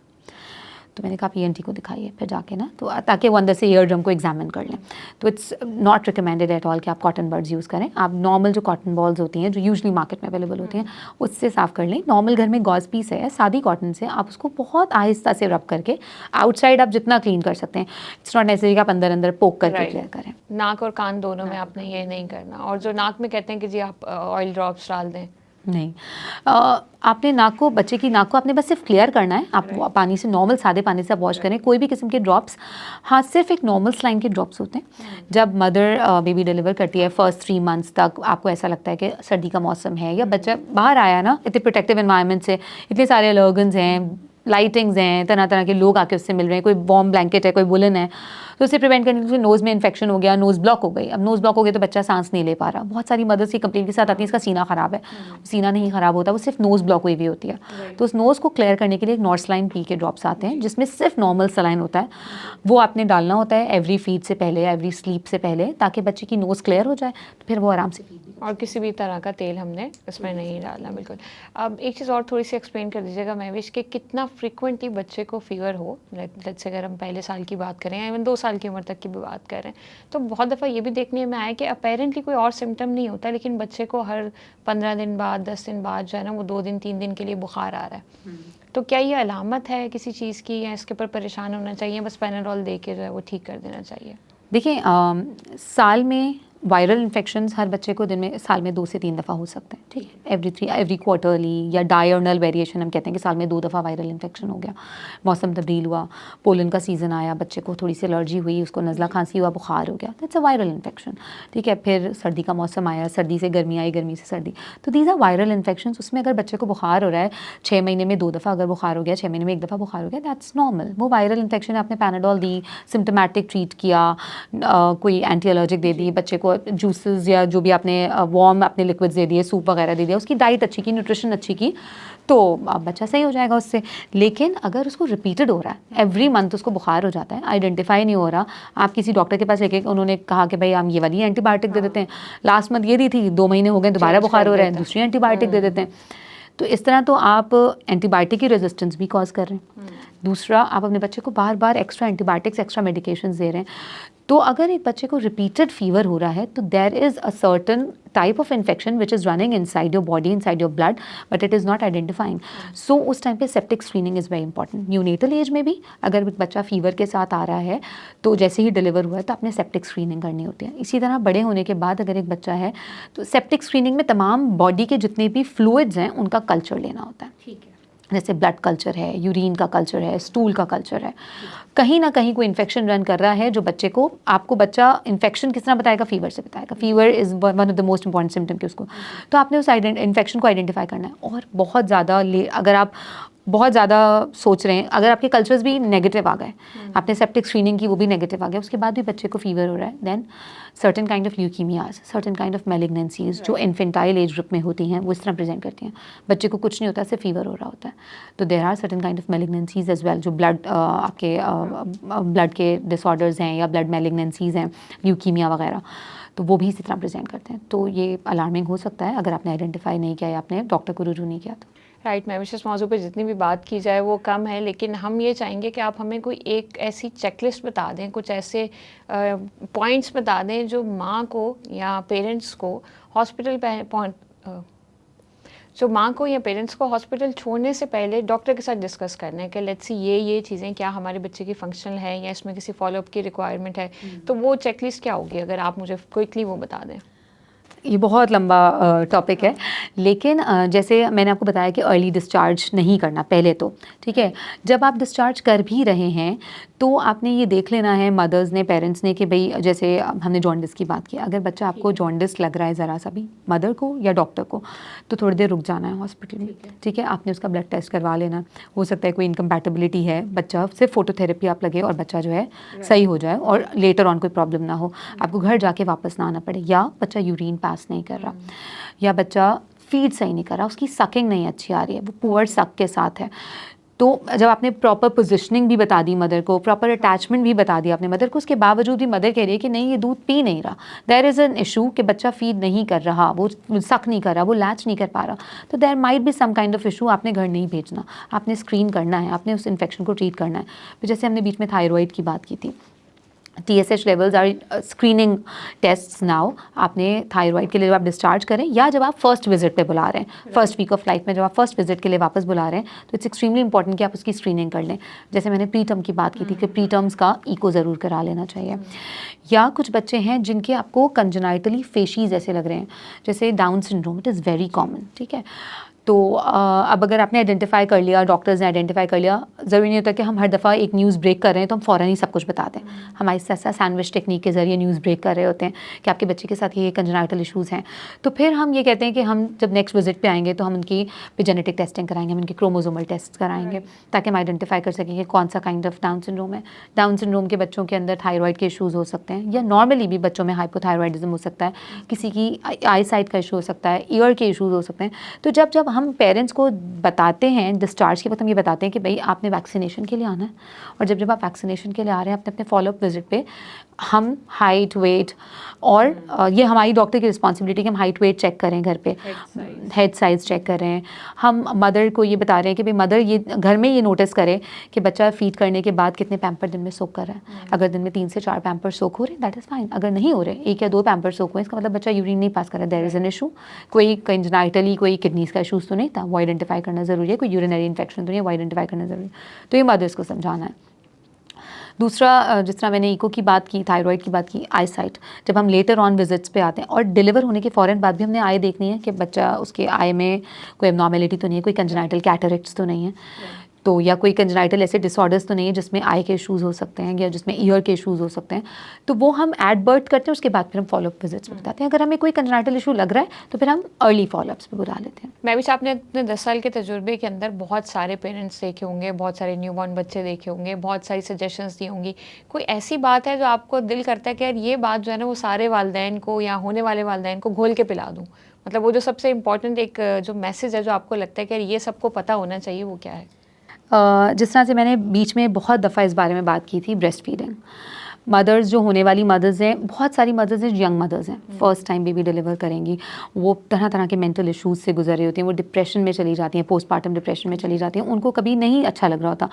तो मैंने कहा आप ENT को दिखाइए फिर जाके ना, तो ताकि वो अंदर से ईयर ड्रम को एग्जामिन कर लें। तो it's not recommended at all कि आप कॉटन बड्स यूज़ करें। आप नॉर्मल जो कॉटन बॉल्स होती हैं जो यूजली मार्केट में अवेलेबल होती हैं उससे साफ़ कर लें। नॉर्मल घर में गॉज पीस है सादी कॉटन से, आप उसको बहुत आहिस्ता से रब करके आउटसाइड आप जितना क्लीन कर सकते हैं, इट्स नॉट नेसेसरी कि आप अंदर अंदर पोक करके Right. क्लियर करें। नाक और कान दोनों में आपने ये नहीं करना। और जो नाक में कहते हैं कि जी आप ऑयल ड्रॉप्स डाल दें, नहीं, आपने नाक को, बच्चे की नाक को आपने बस सिर्फ क्लियर करना है। आप पानी से, नॉर्मल सादे पानी से वॉश करें। कोई भी किस्म के ड्रॉप्स, हाँ सिर्फ एक नॉर्मल स्लाइन के ड्रॉप्स होते हैं। जब मदर बेबी डिलीवर करती है फर्स्ट 3 मंथ्स तक, आपको ऐसा लगता है कि सर्दी का मौसम है या बच्चा बाहर आया ना इतने प्रोटेक्टिव एनवायरनमेंट से, इतने सारे अलर्गन्स हैं, लाइटिंग्स हैं, तरह तरह के लोग आके उससे मिल रहे हैं, कोई वार्म ब्लैंकेट है, कोई वुलन है, तो उसे प्रिवेंट करने के लिए नोज़ में इन्फेक्शन हो गया, नोज़ ब्लॉक हो गई। अब नोज़ ब्लॉक हो गई तो बच्चा सांस नहीं ले पा रहा। बहुत सारी मदर्स की कंप्लेंट के साथ आती है इसका सीना ख़राब है। सीना नहीं ख़राब होता, वो सिर्फ नोज़ ब्लॉक हुई होती है। तो उस नोज़ को क्लियर करने के लिए एक नॉर्सलाइन पी के ड्रॉप्स आते हैं जिसमें सिर्फ नॉर्मल सलाइन होता है, वो आपने डालना होता है एवरी फीड से पहले या एवरी स्लीप से पहले, ताकि बच्चे की नोज़ क्लियर हो जाए, तो फिर वो आराम से फीड। और किसी भी तरह का तेल हमने इसमें नहीं डालना, बिल्कुल। अब एक चीज़ और थोड़ी सी एक्सप्लेन कर दीजिएगा महविश, कि कितना फ्रीक्वेंटली बच्चे को फीवर हो। लेट्स से अगर हम पहले साल की बात करें या इवन 2 साल की उम्र तक की भी बात करें, तो बहुत दफ़ा ये भी देखने में आया कि अपेरेंटली कोई और सिम्टम नहीं होता, लेकिन बच्चे को हर 15 दिन बाद, 10 दिन बाद जो है ना, वो 2 दिन 3 दिन के लिए बुखार आ रहा है। तो क्या ये अलामत है किसी चीज़ की, या इसके ऊपर परेशान होना चाहिए, बस पैनाडोल दे के जो है वो ठीक कर देना चाहिए? देखिए, साल में वायरल इन्फेक्शंस हर बच्चे को दिन में, साल में 2 से 3 दफ़ा हो सकते हैं, ठीक है। एवरी क्वार्टरली या डायर्नल वेरिएशन हम कहते हैं कि साल में 2 दफ़ा वायरल इन्फेक्शन हो गया, मौसम तब्दील हुआ, पोलन का सीज़न आया, बच्चे को थोड़ी सी एलर्जी हुई, उसको नज़ला खांसी हुआ, बुखार हो गया, दैट्स अ वायरल इन्फेक्शन, ठीक है। फिर सर्दी का मौसम आया, सर्दी से गर्मी आई, गर्मी से सर्दी, तो दीज आर वायरल इन्फेक्शंस। उसमें अगर बच्चे को बुखार हो रहा है 6 महीने में 2 दफ़ा अगर बुखार हो गया, 6 महीने में 1 दफ़ा बुखार हो गया, दैट्स नॉर्मल। वो वायरल इन्फेक्शन है, आपने पैनाडोल दी, सिम्टोमेटिक ट्रीट किया, कोई एंटी एलर्जिक दे दी, बच्चे को जूसेस या जो भी आपने वार्म अपने लिक्विड्स दे दिए, सूप वगैरह दे दिया, उसकी डाइट अच्छी की, न्यूट्रिशन अच्छी की, तो बच्चा सही हो जाएगा उससे। लेकिन अगर उसको रिपीटेड हो रहा है, एवरी मंथ उसको बुखार हो जाता है, आइडेंटिफाई नहीं हो रहा, आप किसी डॉक्टर के पास लेके, उन्होंने कहा कि भाई हम ये वाली एंटीबायोटिक दे देते हैं, लास्ट मंथ ये दी थी, 2 महीने हो गए, दोबारा बुखार हो रहा है, दूसरी एंटीबायोटिक दे देते हैं, तो इस तरह तो आप एंटीबायोटिक की रेजिस्टेंस भी कॉज कर रहे हैं। दूसरा, आप अपने बच्चे को बार बार एक्स्ट्रा एंटीबायोटिक्स, एक्स्ट्रा मेडिकेशंस दे रहे हैं। तो अगर एक बच्चे को रिपीटेड फीवर हो रहा है, तो there is a certain type of infection which is running inside your body, inside your blood, but it is not identifying. So उस टाइम पे septic screening is very important. Neonatal age में भी अगर एक बच्चा फीवर के साथ आ रहा है, तो जैसे ही डिलीवर हुआ है तो आपने सेप्टिक स्क्रीनिंग करनी होती है। इसी तरह बड़े होने के बाद अगर एक बच्चा है, तो सेप्टिक स्क्रीनिंग में तमाम बॉडी के जितने भी फ्लूइड्स हैं उनका कल्चर लेना होता है, ठीक है। जैसे ब्लड कल्चर है, यूरिन का कल्चर है, स्टूल का कल्चर है। कहीं ना कहीं कोई इन्फेक्शन रन कर रहा है जो बच्चे को, आपको बच्चा इन्फेक्शन किस तरह बताएगा? फीवर से बताएगा। Fever is one of the most important symptom कि उसको, तो आपने उस इन्फेक्शन को आइडेंटिफाई करना है। और बहुत ज़्यादा अगर आप बहुत ज़्यादा सोच रहे हैं, अगर आपके कल्चर्स भी नेगेटिव आ गए, आपने सेप्टिक स्क्रीनिंग की वो भी नेगेटिव आ गया, उसके बाद भी बच्चे को फीवर हो रहा है, then certain kind of leukaemias, certain kind of malignancies जो इन्फेंटाइल एज ग्रुप में होती हैं, वो इस तरह प्रेजेंट करती हैं। बच्चे को कुछ नहीं होता, सिर्फ फीवर हो रहा होता है। तो there are certain kind of malignancies as well, जो ब्लड आपके ब्लड के डिसऑर्डर्स हैं या ब्लड मैलिग्नेंसीज हैं, ल्यूकीमिया वगैरह, तो वो भी इसी तरह प्रेजेंट करते हैं। तो ये अलार्मिंग हो सकता है अगर आपने आइडेंटिफाई नहीं किया या आपने डॉक्टर को रुजू नहीं किया तो। राइट मैम, इस मौजू पे जितनी भी बात की जाए वो कम है, लेकिन हम ये चाहेंगे कि आप हमें कोई एक ऐसी चेकलिस्ट बता दें, कुछ ऐसे पॉइंट्स बता दें जो माँ को या पेरेंट्स को हॉस्पिटल जो माँ को या पेरेंट्स को हॉस्पिटल छोड़ने से पहले डॉक्टर के साथ डिस्कस करना है कि लेट्स सी ये चीज़ें क्या हमारे बच्चे की फंक्शनल है या इसमें किसी फॉलोअप की रिक्वायरमेंट है, तो वो चेकलिस्ट क्या होगी? अगर आप मुझे क्विकली वो बता दें। ये बहुत लंबा टॉपिक है, लेकिन जैसे मैंने आपको बताया कि अर्ली डिस्चार्ज नहीं करना पहले तो, ठीक है। जब आप डिस्चार्ज कर भी रहे हैं तो आपने ये देख लेना है, मदर्स ने, पेरेंट्स ने, कि भाई जैसे हमने जॉन्डिस की बात की, अगर बच्चा आपको जॉन्डिस लग रहा है ज़रा सा भी, मदर को या डॉक्टर को, तो थोड़ी देर रुक जाना है हॉस्पिटल में, ठीक है। आपने उसका ब्लड टेस्ट करवा लेना, हो सकता है कोई इनकम्पैटिबिलिटी है, बच्चा सिर्फ फोटोथेरेपी आप लगे और बच्चा जो है सही हो जाए और लेटर ऑन कोई प्रॉब्लम ना हो, आपको घर जाके वापस ना आना पड़े। या बच्चा यूरिन पास नहीं कर रहा, या बच्चा फीड सही नहीं कर रहा, उसकी सकिंग नहीं अच्छी आ रही है, वो पुअर सक के साथ है, तो जब आपने प्रॉपर पोजिशनिंग भी बता दी मदर को, प्रॉपर अटैचमेंट भी बता दिया अपने मदर को, उसके बावजूद भी मदर कह रही है कि नहीं ये दूध पी नहीं रहा, देयर इज़ एन इशू कि बच्चा फीड नहीं कर रहा, वो सक नहीं कर रहा, वो लैच नहीं कर पा रहा, तो there might be some kind of issue. आपने घर नहीं भेजना, आपने स्क्रीन करना है, आपने उस इन्फेक्शन को ट्रीट करना है। फिर जैसे हमने बीच में थायराइड की बात की थी, TSH levels are screening tests now. आपने थायराइड के लिए जब आप डिस्चार्ज करें या जब आप फर्स्ट विजिट पे बुला रहे हैं, फर्स्ट वीक ऑफ लाइफ में जब आप फर्स्ट विजिट के लिए वापस बुला रहे हैं, तो इट्स एक्सट्रीमली इंपॉर्टेंट कि आप उसकी स्क्रीनिंग कर लें। जैसे मैंने प्री टर्म की बात की थी कि प्री टर्म्स का ईको ज़रूर करा लेना चाहिए। या कुछ बच्चे हैं जिनके आपको कंजेनाइटली फेशीज ऐसे लग रहे हैं, जैसे down syndrome, it is very common, ठीक है। तो अब अगर आपने आइडेंटिफाई कर लिया, डॉक्टर्स ने आइडेंटिफाई कर लिया, ज़रूरी नहीं होता कि हम हर दफ़ा एक न्यूज़ ब्रेक कर रहे हैं तो हम फ़ौरन ही सब कुछ बताते हैं। हम ऐसा ऐसा सैंडविच टेक्निक के ज़रिए न्यूज़ ब्रेक कर रहे होते हैं कि आपके बच्चे के साथ ये कंजेनाइटल इशूज़ हैं। तो फिर हम ये कहते हैं कि हम जब नेक्स्ट विजिट पे आएंगे तो हम उनकी जेनेटिक टेस्टिंग कराएंगे, हम उनकी क्रोमोसोमल टेस्ट कराएंगे ताकि हम आइडेंटिफाई कर सकें कि कौन सा काइंड ऑफ डाउन सिंड्रोम है। डाउन सिंड्रोम के बच्चों के अंदर थायराइड के इशूज़ हो सकते हैं, या नॉर्मली भी बच्चों में हाइपोथायराइडिज्म हो सकता है, किसी की आई साइट का इशू हो सकता है, ईयर के इशूज़ हो सकते हैं। तो जब हम पेरेंट्स को बताते हैं डिस्चार्ज के वक्त, हम ये बताते हैं कि भाई आपने वैक्सीनेशन के लिए आना है, और जब आप वैक्सीनेशन के लिए आ रहे हैं अपने फॉलोअप विजिट पे, हम हाइट, वेट और ये हमारी डॉक्टर की रिस्पॉन्सिबिलिटी कि हम हाइट वेट चेक करें घर पे, हेड साइज़ चेक कर रहे हैं। हम मदर को ये बता रहे हैं कि भाई मदर ये घर में ये नोटिस करे कि बच्चा फीड करने के बाद कितने पैम्पर दिन में सोख कर रहा है। अगर दिन में 3 से 4 पैम्पर सोख हो रहे हैं दैट इज़ फाइन, अगर नहीं हो रहे 1 या 2 पैम्पर सोख हुए, इसका मतलब बच्चा यूरिन नहीं पास कर रहा है, देयर इज़ एन इशू। कोई कंजेनाइटली कोई किडनीज़ का इशूज़ तो नहीं था, वो आइडेंटिफाई करना ज़रूरी है, कोई यूरिनरी इन्फेक्शन तो नहीं है, वो आइडेंटिफाई करना ज़रूरी है। तो ये मदर्स को समझाना है। दूसरा, जिस तरह मैंने ईको की बात की, थायराइड की बात की, आई साइट, जब हम लेटर ऑन विजिट्स पे आते हैं और डिलीवर होने के फ़ौरन बाद भी हमने आई देखनी है कि बच्चा, उसके आई में कोई एबनॉर्मेलिटी तो नहीं है, कोई कंजेनाइटल कैटरेक्ट्स तो नहीं है, तो या कोई कंजेनाइटल ऐसे डिसऑर्डर्स तो नहीं है जिसमें आई के इशूज़ हो सकते हैं या जिसमें ईयर के इशूज़ हो सकते हैं। तो वो हम एट बर्थ करते हैं, उसके बाद फिर हम फॉलोअप विजिट्स में बताते हैं। अगर हमें कोई कंजेनाइटल इशू लग रहा है तो फिर हम अर्ली फॉलोअप्स पे बुला लेते हैं। मैं भी आपने अपने 10 साल के तजुर्बे के अंदर बहुत सारे पेरेंट्स देखे होंगे, बहुत सारे न्यूबॉर्न बच्चे देखे होंगे, बहुत सारी सजेशंस दी होंगी। कोई ऐसी बात है जो आपको दिल करता है कि यार ये बात जो है ना वो सारे वालिदैन को या होने वाले वालिदैन को घोल के पिला दूँ? मतलब वो जो सबसे इम्पोर्टेंट एक जो मैसेज है जो आपको लगता है कि यार ये सबको पता होना चाहिए, वो क्या है? जिस तरह से मैंने बीच में बहुत दफ़ा इस बारे में बात की थी, ब्रेस्ट फीडिंग। मदर्स जो होने वाली मदर्स हैं, बहुत सारी मदर्स हैं, यंग मदर्स हैं, फर्स्ट टाइम बेबी डिलीवर करेंगी, वो तरह तरह के मेंटल इश्यूज़ से गुजर रही होती हैं, वो डिप्रेशन में चली जाती हैं, पोस्टपार्टम डिप्रेशन में चली जाती हैं, उनको कभी नहीं अच्छा लग रहा होता।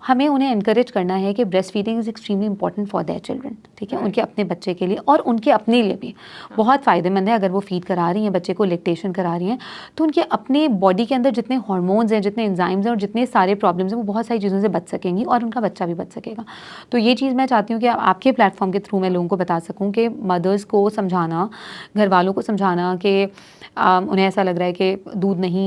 हमें उन्हें एनकरेज करना है कि breast feeding is extremely important for their children, ठीक है, उनके अपने बच्चे के लिए और उनके अपने लिए भी बहुत फ़ायदेमंद है। अगर वो फीड करा रही हैं बच्चे को, लैक्टेशन करा रही हैं, तो उनके अपने बॉडी के अंदर जितने हार्मोन्स हैं, जितने एंजाइम्स हैं और जितने सारे प्रॉब्लम्स हैं, वो बहुत सारी चीज़ों से बच सकेंगी और उनका बच्चा भी बच सकेगा। तो ये चीज़ मैं चाहती हूँ कि आपके प्लेटफॉर्म के थ्रू मैं लोगों को बता सकूं कि मदर्स को समझाना, घर वालों को समझाना कि उन्हें ऐसा लग रहा है कि दूध नहीं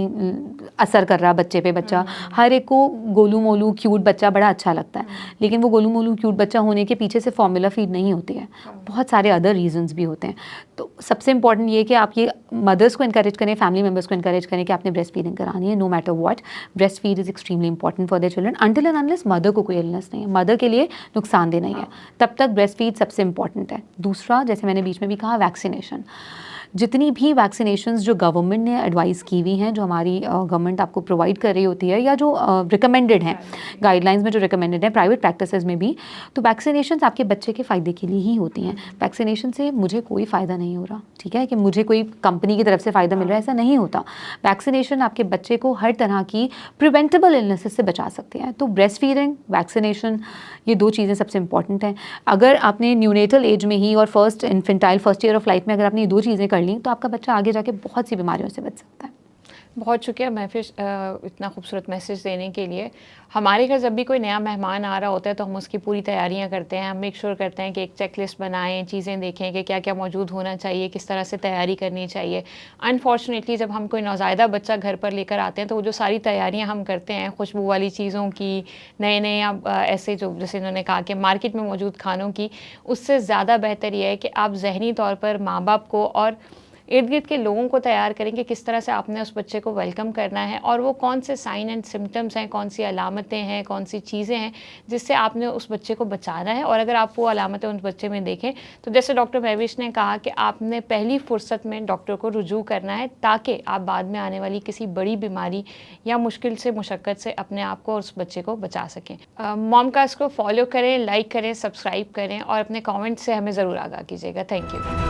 असर कर रहा बच्चे पे। बच्चा, हर एक को गोलू मोलू क्यूट बच्चा बड़ा अच्छा लगता है, लेकिन वो गोलू मोलू क्यूट बच्चा होने के पीछे से फॉर्मूला फीड नहीं होती है, बहुत सारे अदर रीजंस भी होते हैं। तो सबसे इंपॉर्टेंट ये कि आप ये मदर्स को इनकरेज करें, फैमिली मेम्बर्स को इनकरेज करें कि आपने ब्रेस्ट फीडिंग करानी है, no matter what. Breast feed is extremely important for their children until and unless mother को कोई इलनेस नहीं है, मदर के लिए नुकसानदेह नहीं है, तब तक ब्रेस्ट फीड सबसे इंपॉर्टेंट है। दूसरा, जैसे मैंने बीच में भी कहा, वैक्सीनेशन। जितनी भी वैक्सीनेशंस जो गवर्नमेंट ने एडवाइस की हुई हैं, जो हमारी गवर्नमेंट आपको प्रोवाइड कर रही होती है, या जो रिकमेंडेड हैं गाइडलाइंस में, जो रिकमेंडेड है प्राइवेट प्रैक्टिसेस में भी, तो वैक्सीनेशंस आपके बच्चे के फ़ायदे के लिए ही होती हैं। वैक्सीनेशन से मुझे कोई फ़ायदा नहीं हो रहा, ठीक है, कि मुझे कोई कंपनी की तरफ से फ़ायदा मिल रहा है, ऐसा नहीं होता। वैक्सीनेशन आपके बच्चे को हर तरह की प्रिवेंटेबल इलनेसेस से बचा सकते हैं। तो ब्रेस्ट फीडिंग, वैक्सीनेशन, ये 2 चीज़ें सबसे इंपॉर्टेंट हैं। अगर आपने न्यूनेटल एज में ही और first infantile first year of life में अगर आपने ये 2 चीज़ें कर ली, तो आपका बच्चा आगे जाके बहुत सी बीमारियों से बच सकता है। बहुत शुक्रिया महफिज इतना खूबसूरत मैसेज देने के लिए। हमारे घर जब भी कोई नया मेहमान आ रहा होता है तो हम उसकी पूरी तैयारियां करते हैं, हम मेक श्योर करते हैं कि एक चेकलिस्ट बनाएं, चीज़ें देखें कि क्या क्या मौजूद होना चाहिए, किस तरह से तैयारी करनी चाहिए। अनफॉर्चुनेटली जब हम कोई नौज़ायदा बच्चा घर पर लेकर आते हैं तो वो जो सारी तैयारियाँ हम करते हैं खुशबू वाली चीज़ों की, नए नए ऐसे जो जैसे इन्होंने कहा कि मार्केट में मौजूद खानों की, उससे ज़्यादा बेहतर यह है कि आप ज़हनी तौर पर माँ बाप को और इर्द गिर्द के लोगों को तैयार करें कि किस तरह से आपने उस बच्चे को वेलकम करना है और वो कौन से साइन एंड सिम्टम्स हैं, कौन सी अलामतें हैं, कौन सी चीज़ें हैं जिससे आपने उस बच्चे को बचाना है। और अगर आप वो अलामतें उस बच्चे में देखें तो जैसे डॉक्टर महविश ने कहा कि आपने पहली फुर्सत में डॉक्टर को रुजू करना है ताकि आप बाद में आने वाली किसी बड़ी बीमारी या मुश्किल से मुशक्क़त से अपने आप को और उस बच्चे को बचा सकें। मॉमकास्ट को फॉलो करें, लाइक करें, सब्सक्राइब करें और अपने कमेंट से हमें ज़रूर आगाह कीजिएगा। Thank you.